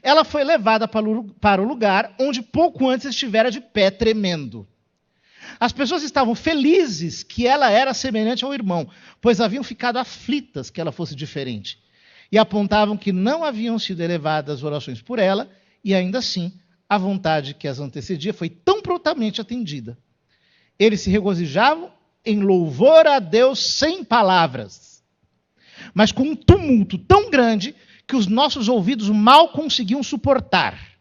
Ela foi levada para o lugar onde pouco antes estivera de pé, tremendo. As pessoas estavam felizes que ela era semelhante ao irmão, pois haviam ficado aflitas que ela fosse diferente. E apontavam que não haviam sido elevadas orações por ela, e ainda assim, a vontade que as antecedia foi tão prontamente atendida. Eles se regozijavam em louvor a Deus sem palavras, mas com um tumulto tão grande que os nossos ouvidos mal conseguiam suportar.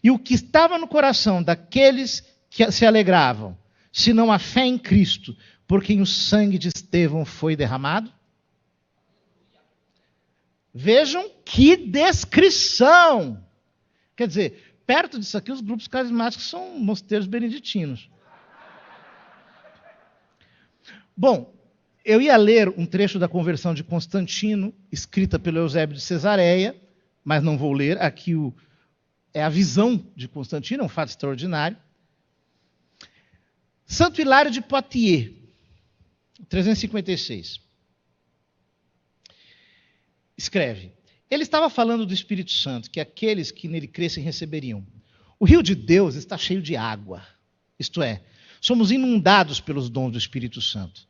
E o que estava no coração daqueles que se alegravam, senão a fé em Cristo, por quem o sangue de Estevão foi derramado? Vejam que descrição! Quer dizer, perto disso aqui, os grupos carismáticos são mosteiros beneditinos. Bom, eu ia ler um trecho da conversão de Constantino, escrita pelo Eusébio de Cesareia, mas não vou ler. Aqui é a visão de Constantino, é um fato extraordinário. Santo Hilário de Poitiers, 356. Escreve: ele estava falando do Espírito Santo, que aqueles que nele crescem receberiam. O rio de Deus está cheio de água. Isto é, somos inundados pelos dons do Espírito Santo.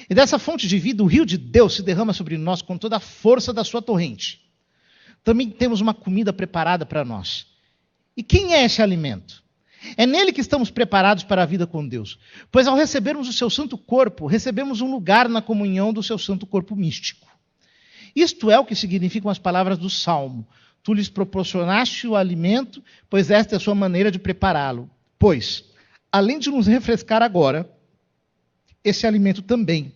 E dessa fonte de vida, o rio de Deus se derrama sobre nós com toda a força da sua torrente. Também temos uma comida preparada para nós. E quem é esse alimento? É nele que estamos preparados para a vida com Deus. Pois ao recebermos o seu santo corpo, recebemos um lugar na comunhão do seu santo corpo místico. Isto é o que significam as palavras do Salmo. Tu lhes proporcionaste o alimento, pois esta é a sua maneira de prepará-lo. Pois, além de nos refrescar agora, esse alimento também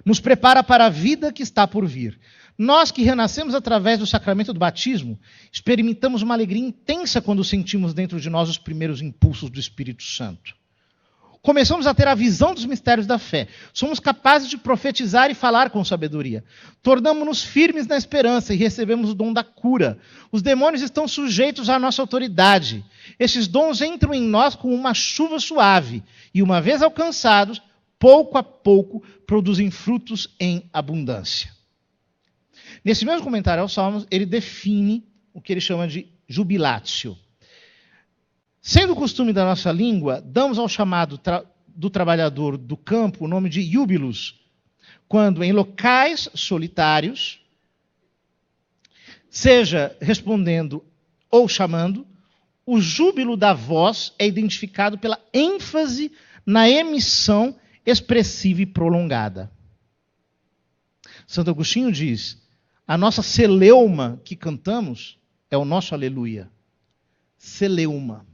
nos prepara para a vida que está por vir. Nós que renascemos através do sacramento do batismo, experimentamos uma alegria intensa quando sentimos dentro de nós os primeiros impulsos do Espírito Santo. Começamos a ter a visão dos mistérios da fé. Somos capazes de profetizar e falar com sabedoria. Tornamos-nos firmes na esperança e recebemos o dom da cura. Os demônios estão sujeitos à nossa autoridade. Esses dons entram em nós como uma chuva suave e, uma vez alcançados, pouco a pouco produzem frutos em abundância. Nesse mesmo comentário aos Salmos, ele define o que ele chama de jubilatio. Sendo o costume da nossa língua, damos ao chamado do trabalhador do campo o nome de iubilus, quando em locais solitários, seja respondendo ou chamando, o júbilo da voz é identificado pela ênfase na emissão expressiva e prolongada. Santo Agostinho diz: a nossa celeuma que cantamos é o nosso aleluia. Celeuma.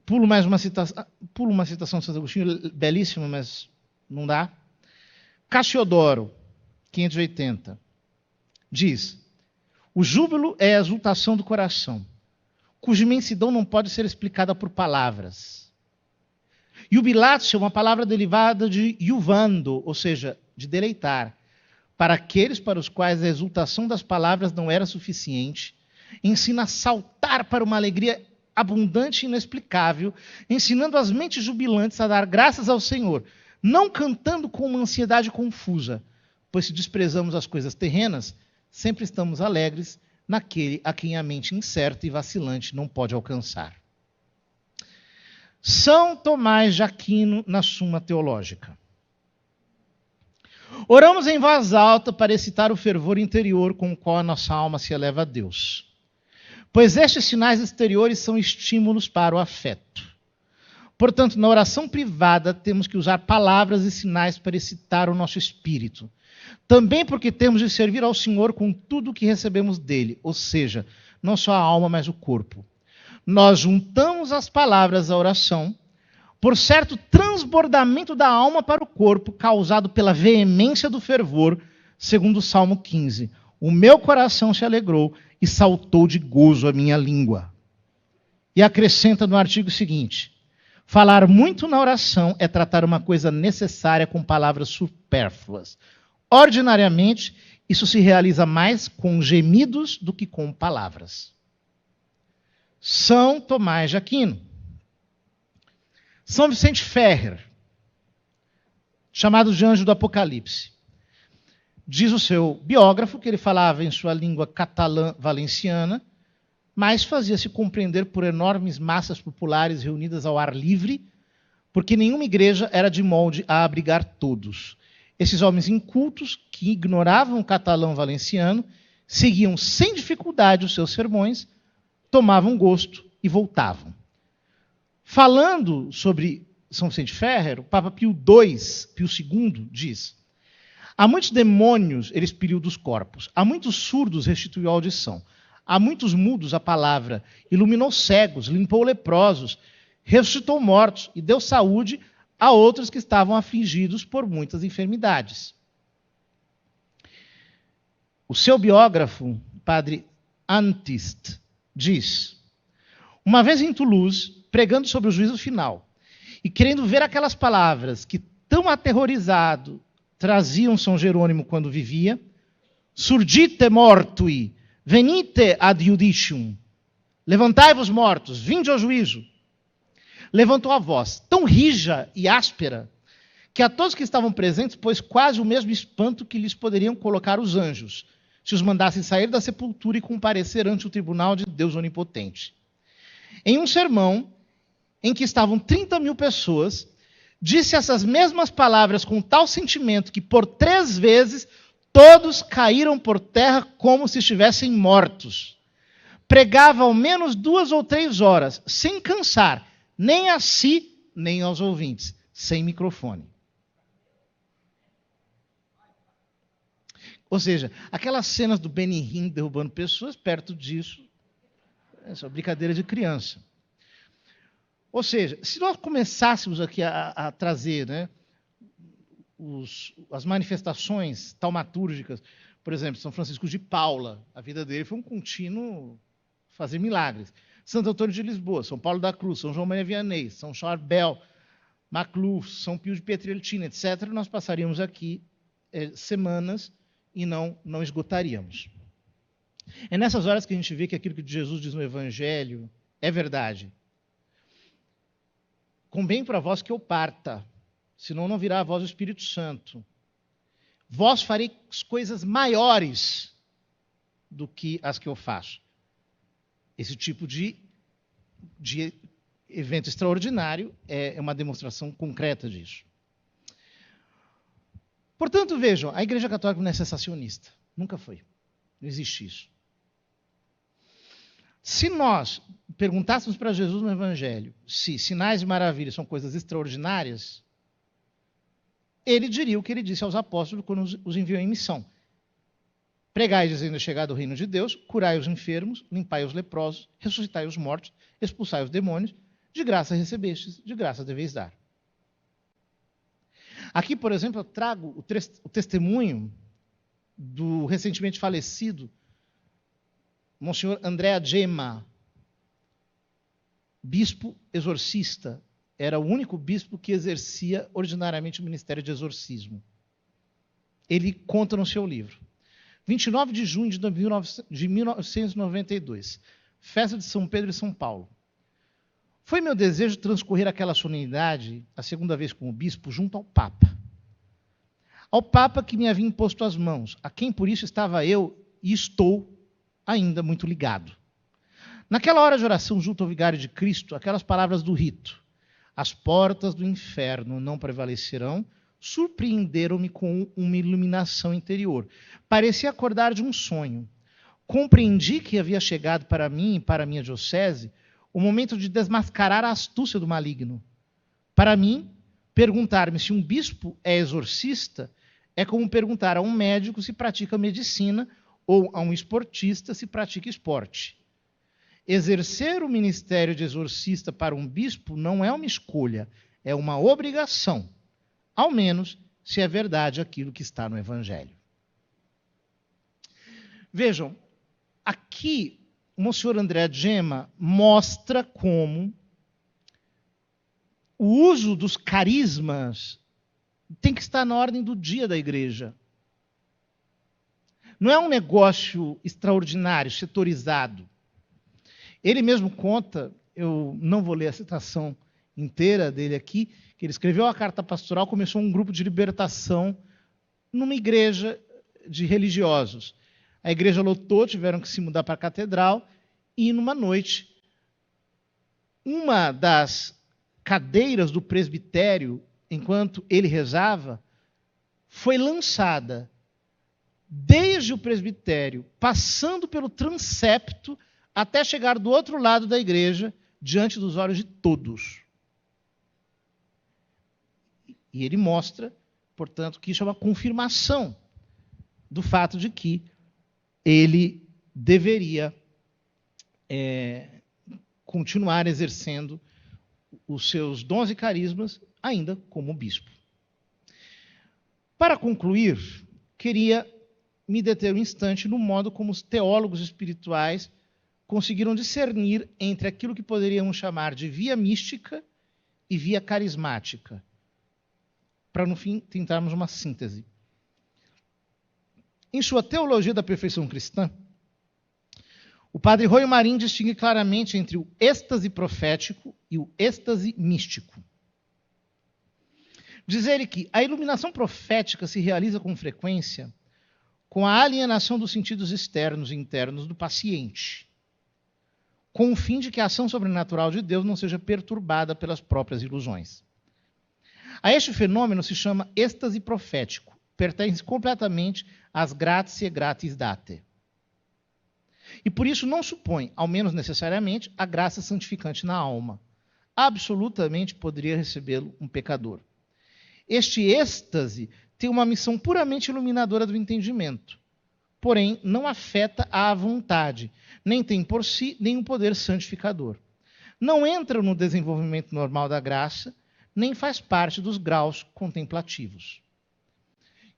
Pulo uma citação de Santo Agostinho, belíssima, mas não dá. Cassiodoro. 580. Diz: o júbilo é a exultação do coração, cuja imensidão não pode ser explicada por palavras. Jubilatio é uma palavra derivada de juvando, ou seja, de deleitar. Para aqueles para os quais a exultação das palavras não era suficiente, ensina a saltar para uma alegria abundante e inexplicável, ensinando as mentes jubilantes a dar graças ao Senhor, não cantando com uma ansiedade confusa, pois se desprezamos as coisas terrenas, sempre estamos alegres naquele a quem a mente incerta e vacilante não pode alcançar. São Tomás de Aquino, na Suma Teológica. Oramos em voz alta para excitar o fervor interior com o qual a nossa alma se eleva a Deus. Pois estes sinais exteriores são estímulos para o afeto. Portanto, na oração privada, temos que usar palavras e sinais para excitar o nosso espírito. Também porque temos de servir ao Senhor com tudo o que recebemos dele, ou seja, não só a alma, mas o corpo. Nós juntamos as palavras à oração, por certo transbordamento da alma para o corpo, causado pela veemência do fervor, segundo o Salmo 15. O meu coração se alegrou e saltou de gozo a minha língua. E acrescenta no artigo seguinte: falar muito na oração é tratar uma coisa necessária com palavras supérfluas. Ordinariamente, isso se realiza mais com gemidos do que com palavras. São Tomás de Aquino. São Vicente Ferrer, chamado de anjo do Apocalipse. Diz o seu biógrafo que ele falava em sua língua catalã valenciana, mas fazia-se compreender por enormes massas populares reunidas ao ar livre, porque nenhuma igreja era de molde a abrigar todos. Esses homens incultos, que ignoravam o catalão valenciano, seguiam sem dificuldade os seus sermões, tomavam gosto e voltavam. Falando sobre São Vicente Ferrer, o Papa Pio II diz: há muitos demônios, ele expeliu dos corpos. Há muitos surdos, restituiu a audição. Há muitos mudos, a palavra. Iluminou cegos, limpou leprosos, ressuscitou mortos e deu saúde a outros que estavam afligidos por muitas enfermidades. O seu biógrafo, padre Antist, diz: uma vez em Toulouse, pregando sobre o juízo final, e querendo ver aquelas palavras que tão aterrorizado traziam São Jerônimo quando vivia, surdite mortui, venite ad judicium, levantai-vos mortos, vinde ao juízo. Levantou a voz, tão rija e áspera, que a todos que estavam presentes pôs quase o mesmo espanto que lhes poderiam colocar os anjos, se os mandassem sair da sepultura e comparecer ante o tribunal de Deus Onipotente. Em um sermão, em que estavam 30.000 pessoas, disse essas mesmas palavras com tal sentimento que por 3 vezes todos caíram por terra como se estivessem mortos. Pregava ao menos 2 ou 3 horas, sem cansar, nem a si, nem aos ouvintes, sem microfone. Ou seja, aquelas cenas do Benny Hinn derrubando pessoas, perto disso, é só brincadeira de criança. Ou seja, se nós começássemos aqui a trazer, né, as manifestações taumatúrgicas, por exemplo, São Francisco de Paula, a vida dele foi um contínuo fazer milagres. Santo Antônio de Lisboa, São Paulo da Cruz, São João Maria Vianney, São Charbel, Macluf, São Pio de Pietrelcina, etc., nós passaríamos aqui semanas e não esgotaríamos. É nessas horas que a gente vê que aquilo que Jesus diz no Evangelho é verdade. Convém para vós que eu parta, senão não virá a vós o Espírito Santo. Vós fareis coisas maiores do que as que eu faço. Esse tipo de evento extraordinário é uma demonstração concreta disso. Portanto, vejam, a Igreja Católica não é sensacionista. Nunca foi. Não existe isso. Se nós perguntássemos para Jesus no Evangelho se sinais e maravilhas são coisas extraordinárias, ele diria o que ele disse aos apóstolos quando os enviou em missão. Pregai dizendo é chegado o reino de Deus, curai os enfermos, limpai os leprosos, ressuscitai os mortos, expulsai os demônios, de graça recebestes, de graça deveis dar. Aqui, por exemplo, eu trago o testemunho do recentemente falecido Monsenhor Andrea Gemma, bispo exorcista. Era o único bispo que exercia ordinariamente o ministério de exorcismo. Ele conta no seu livro. 29 de junho de 1992, festa de São Pedro e São Paulo. Foi meu desejo transcorrer aquela solenidade, a segunda vez como bispo, junto ao Papa. Ao Papa que me havia imposto as mãos, a quem por isso estava eu e estou ainda muito ligado. Naquela hora de oração junto ao vigário de Cristo, aquelas palavras do rito, as portas do inferno não prevalecerão, surpreenderam-me com uma iluminação interior. Parecia acordar de um sonho. Compreendi que havia chegado para mim e para a minha diocese o momento de desmascarar a astúcia do maligno. Para mim, perguntar-me se um bispo é exorcista é como perguntar a um médico se pratica medicina ou a um esportista se pratica esporte. Exercer o ministério de exorcista para um bispo não é uma escolha, é uma obrigação, ao menos se é verdade aquilo que está no Evangelho. Vejam, aqui o Monsenhor Andrea Gemma mostra como o uso dos carismas tem que estar na ordem do dia da igreja. Não é um negócio extraordinário, setorizado. Ele mesmo conta, eu não vou ler a citação inteira dele aqui, que ele escreveu a carta pastoral, começou um grupo de libertação numa igreja de religiosos. A igreja lotou, tiveram que se mudar para a catedral, e numa noite, uma das cadeiras do presbitério, enquanto ele rezava, foi lançada desde o presbitério, passando pelo transepto, até chegar do outro lado da igreja, diante dos olhos de todos. E ele mostra, portanto, que isso é uma confirmação do fato de que ele deveria continuar exercendo os seus dons e carismas ainda como bispo. Para concluir, queria me deter um instante no modo como os teólogos espirituais conseguiram discernir entre aquilo que poderíamos chamar de via mística e via carismática, para, no fim, tentarmos uma síntese. Em sua Teologia da Perfeição Cristã, o padre Royo Marim distingue claramente entre o êxtase profético e o êxtase místico. Diz ele que a iluminação profética se realiza com frequência com a alienação dos sentidos externos e internos do paciente, com o fim de que a ação sobrenatural de Deus não seja perturbada pelas próprias ilusões. A este fenômeno se chama êxtase profético, pertence completamente às gratiae gratis date. E por isso não supõe, ao menos necessariamente, a graça santificante na alma. Absolutamente poderia recebê-lo um pecador. Este êxtase tem uma missão puramente iluminadora do entendimento, porém não afeta a vontade, nem tem por si nenhum poder santificador. Não entra no desenvolvimento normal da graça, nem faz parte dos graus contemplativos.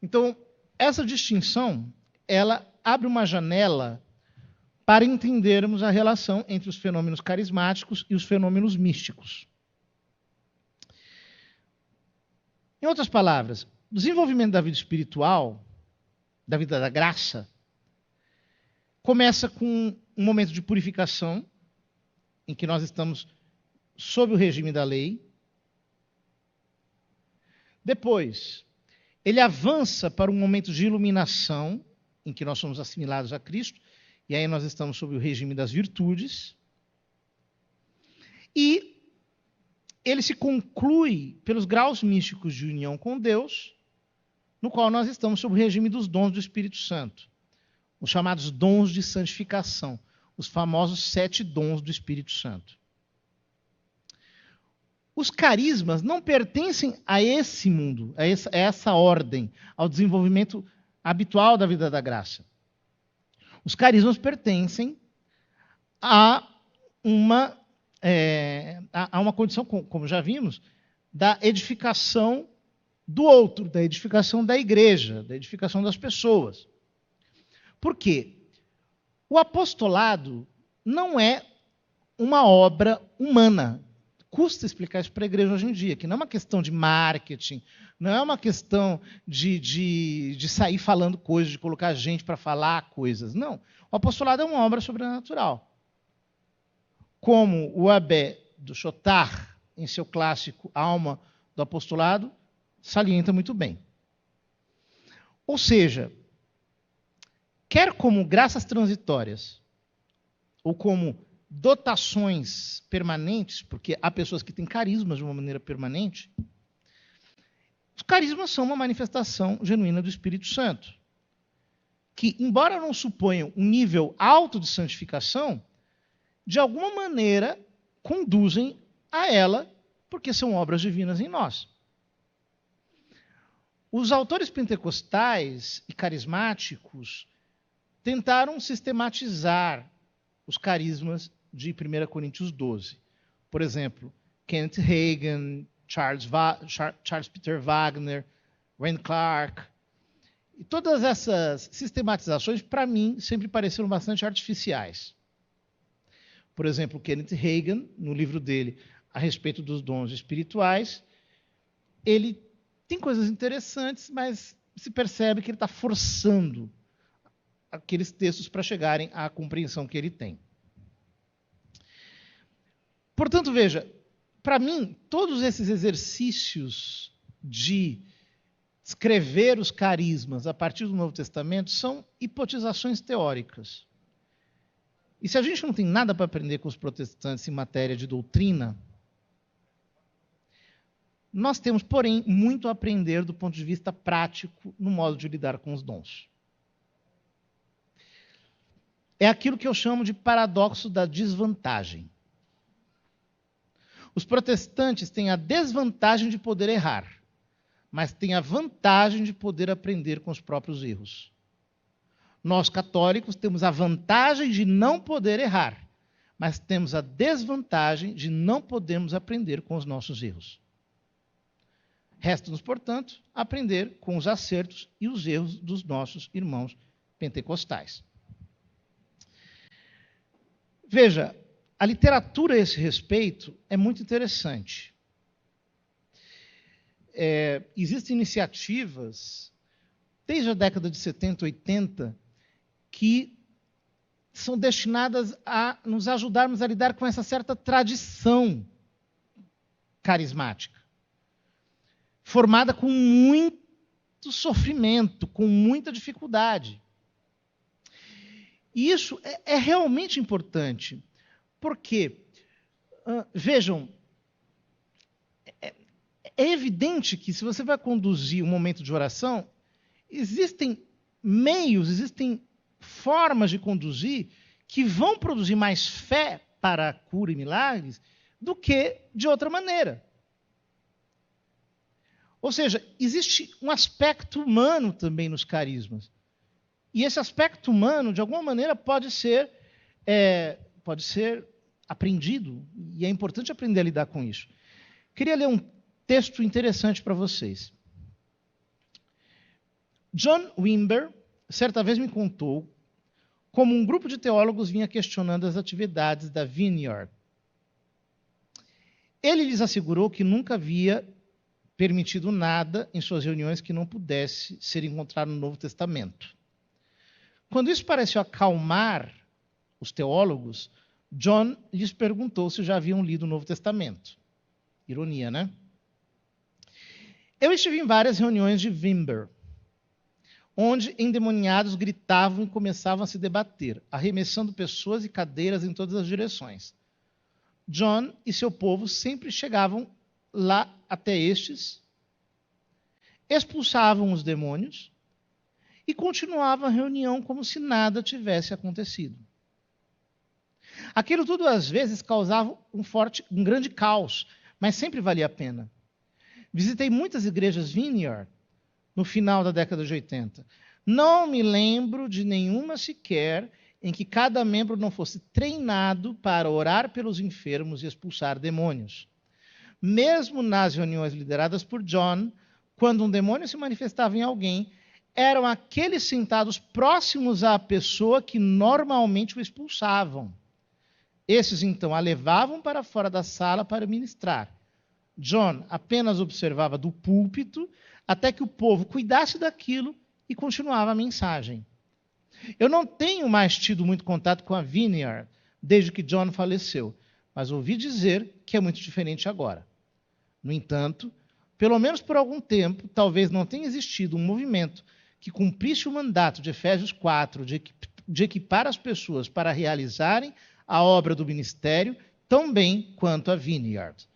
Então, essa distinção, ela abre uma janela para entendermos a relação entre os fenômenos carismáticos e os fenômenos místicos. Em outras palavras, o desenvolvimento da vida espiritual, da vida da graça, começa com um momento de purificação, em que nós estamos sob o regime da lei. Depois, ele avança para um momento de iluminação, em que nós somos assimilados a Cristo, e aí nós estamos sob o regime das virtudes. E ele se conclui pelos graus místicos de união com Deus, no qual nós estamos sob o regime dos dons do Espírito Santo, os chamados dons de santificação, os famosos 7 dons do Espírito Santo. Os carismas não pertencem a esse mundo, a essa ordem, ao desenvolvimento habitual da vida da graça. Os carismas pertencem a uma condição, como já vimos, da edificação do outro, da edificação da igreja, da edificação das pessoas. Por quê? O apostolado não é uma obra humana. Custa explicar isso para a igreja hoje em dia, que não é uma questão de marketing, não é uma questão de sair falando coisas, de colocar gente para falar coisas. Não. O apostolado é uma obra sobrenatural. Como o Abbé do Chotard, em seu clássico Alma do Apostolado, salienta muito bem. Ou seja, quer como graças transitórias, ou como dotações permanentes, porque há pessoas que têm carismas de uma maneira permanente, os carismas são uma manifestação genuína do Espírito Santo, que, embora não suponham um nível alto de santificação, de alguma maneira conduzem a ela, porque são obras divinas em nós. Os autores pentecostais e carismáticos tentaram sistematizar os carismas de 1 Coríntios 12. Por exemplo, Kenneth Hagin, Charles Peter Wagner, Wayne Clark. E todas essas sistematizações, para mim, sempre pareceram bastante artificiais. Por exemplo, Kenneth Hagin, no livro dele a respeito dos dons espirituais, ele tem coisas interessantes, mas se percebe que ele está forçando aqueles textos para chegarem à compreensão que ele tem. Portanto, veja, para mim, todos esses exercícios de escrever os carismas a partir do Novo Testamento são hipotizações teóricas. E se a gente não tem nada para aprender com os protestantes em matéria de doutrina, nós temos, porém, muito a aprender do ponto de vista prático no modo de lidar com os dons. É aquilo que eu chamo de paradoxo da desvantagem. Os protestantes têm a desvantagem de poder errar, mas têm a vantagem de poder aprender com os próprios erros. Nós, católicos, temos a vantagem de não poder errar, mas temos a desvantagem de não podermos aprender com os nossos erros. Resta-nos, portanto, aprender com os acertos e os erros dos nossos irmãos pentecostais. Veja, a literatura a esse respeito é muito interessante. Existem iniciativas, desde a década de 70, 80, que são destinadas a nos ajudarmos a lidar com essa certa tradição carismática, formada com muito sofrimento, com muita dificuldade. E isso é realmente importante, porque, vejam, é evidente que se você vai conduzir um momento de oração, existem meios, existem formas de conduzir que vão produzir mais fé para a cura e milagres do que de outra maneira. Ou seja, existe um aspecto humano também nos carismas. E esse aspecto humano, de alguma maneira, pode ser aprendido, e é importante aprender a lidar com isso. Queria ler um texto interessante para vocês. John Wimber, certa vez me contou como um grupo de teólogos vinha questionando as atividades da Vineyard. Ele lhes assegurou que nunca havia permitido nada em suas reuniões que não pudesse ser encontrado no Novo Testamento. Quando isso pareceu acalmar os teólogos, John lhes perguntou se já haviam lido o Novo Testamento. Ironia, né? Eu estive em várias reuniões de Wimber, onde endemoniados gritavam e começavam a se debater, arremessando pessoas e cadeiras em todas as direções. John e seu povo sempre chegavam lá até estes, expulsavam os demônios e continuavam a reunião como se nada tivesse acontecido. Aquilo tudo, às vezes, causava um grande caos, mas sempre valia a pena. Visitei muitas igrejas Vineyard no final da década de 80. Não me lembro de nenhuma sequer em que cada membro não fosse treinado para orar pelos enfermos e expulsar demônios. Mesmo nas reuniões lideradas por John, quando um demônio se manifestava em alguém, eram aqueles sentados próximos à pessoa que normalmente o expulsavam. Esses, então, a levavam para fora da sala para ministrar. John apenas observava do púlpito até que o povo cuidasse daquilo e continuava a mensagem. Eu não tenho mais tido muito contato com a Vineyard desde que John faleceu, mas ouvi dizer que é muito diferente agora. No entanto, pelo menos por algum tempo, talvez não tenha existido um movimento que cumprisse o mandato de Efésios 4, de equipar as pessoas para realizarem a obra do ministério tão bem quanto a Vineyard.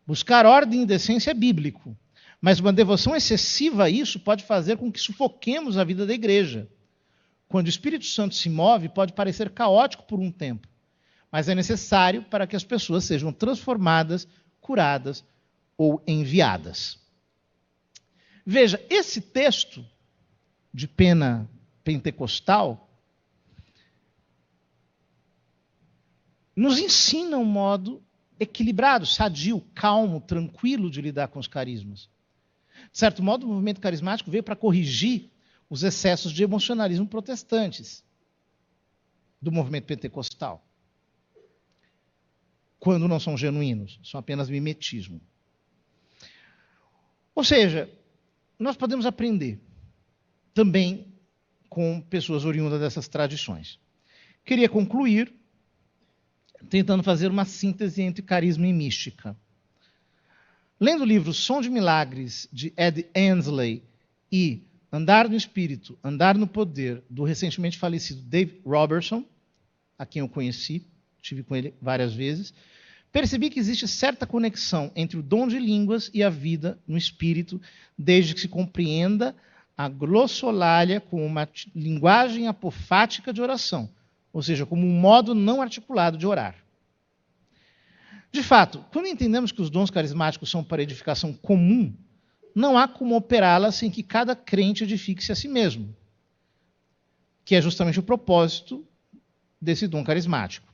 Buscar ordem e decência é bíblico, mas uma devoção excessiva a isso pode fazer com que sufoquemos a vida da igreja. Quando o Espírito Santo se move, pode parecer caótico por um tempo, mas é necessário para que as pessoas sejam transformadas, curadas ou enviadas. Veja, esse texto de pena pentecostal nos ensina um modo equilibrado, sadio, calmo, tranquilo de lidar com os carismas. De certo modo, o movimento carismático veio para corrigir os excessos de emocionalismo protestantes do movimento pentecostal. Quando não são genuínos, são apenas mimetismo. Ou seja, nós podemos aprender também com pessoas oriundas dessas tradições. Queria concluir tentando fazer uma síntese entre carisma e mística. Lendo o livro Som de Milagres, de Ed Hensley, e Andar no Espírito, Andar no Poder, do recentemente falecido Dave Robertson, a quem eu conheci, estive com ele várias vezes, percebi que existe certa conexão entre o dom de línguas e a vida no Espírito, desde que se compreenda a glossolalia como uma linguagem apofática de oração, ou seja, como um modo não articulado de orar. De fato, quando entendemos que os dons carismáticos são para edificação comum, não há como operá-la sem que cada crente edifique-se a si mesmo, que é justamente o propósito desse dom carismático.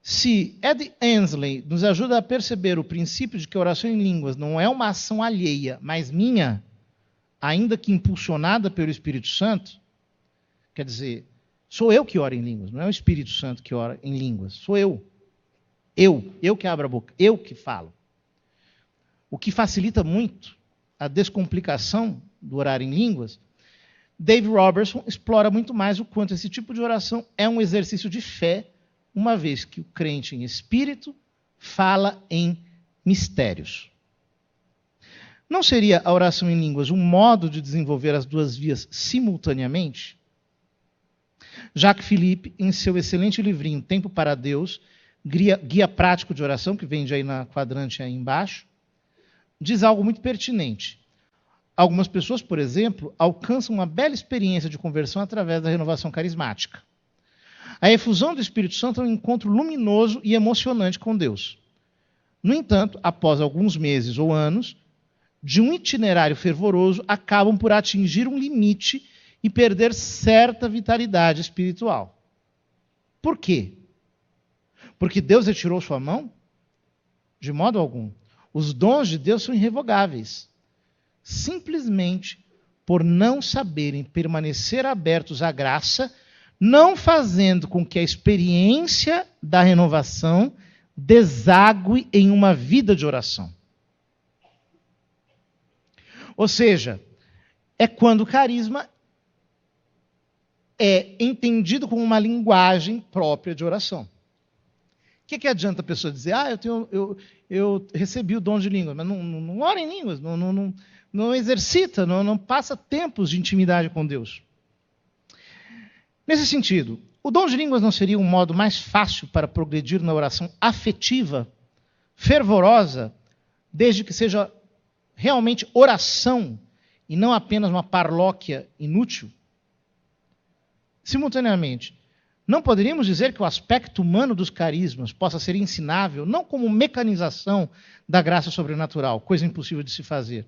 Se Ed Hensley nos ajuda a perceber o princípio de que a oração em línguas não é uma ação alheia, mas minha, ainda que impulsionada pelo Espírito Santo, quer dizer, sou eu que oro em línguas, não é o Espírito Santo que ora em línguas, sou eu. Eu que abro a boca, eu que falo. O que facilita muito a descomplicação do orar em línguas, Dave Robertson explora muito mais o quanto esse tipo de oração é um exercício de fé, uma vez que o crente em espírito fala em mistérios. Não seria a oração em línguas um modo de desenvolver as duas vias simultaneamente? Jacques Philippe, em seu excelente livrinho Tempo para Deus, Guia Prático de Oração, que vende aí na quadrante aí embaixo, diz algo muito pertinente. Algumas pessoas, por exemplo, alcançam uma bela experiência de conversão através da renovação carismática. A efusão do Espírito Santo é um encontro luminoso e emocionante com Deus. No entanto, após alguns meses ou anos, de um itinerário fervoroso, acabam por atingir um limite e perder certa vitalidade espiritual. Por quê? Porque Deus retirou sua mão? De modo algum. Os dons de Deus são irrevogáveis. Simplesmente por não saberem permanecer abertos à graça, não fazendo com que a experiência da renovação desague em uma vida de oração. Ou seja, é quando o carisma é entendido como uma linguagem própria de oração. O que adianta a pessoa dizer, eu recebi o dom de línguas, mas não ora em línguas, não exercita, não passa tempos de intimidade com Deus. Nesse sentido, o dom de línguas não seria um modo mais fácil para progredir na oração afetiva, fervorosa, desde que seja realmente oração e não apenas uma parlóquia inútil? Simultaneamente, não poderíamos dizer que o aspecto humano dos carismas possa ser ensinável, não como mecanização da graça sobrenatural, coisa impossível de se fazer,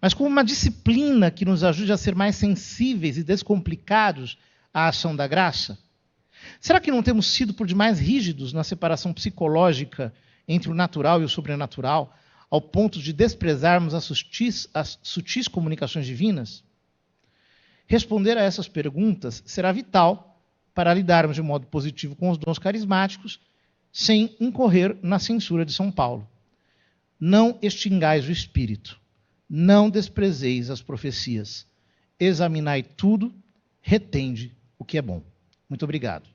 mas como uma disciplina que nos ajude a ser mais sensíveis e descomplicados à ação da graça? Será que não temos sido por demais rígidos na separação psicológica entre o natural e o sobrenatural, ao ponto de desprezarmos as sutis comunicações divinas? Responder a essas perguntas será vital para lidarmos de modo positivo com os dons carismáticos, sem incorrer na censura de São Paulo. Não extingais o Espírito, não desprezeis as profecias, examinai tudo, retende o que é bom. Muito obrigado.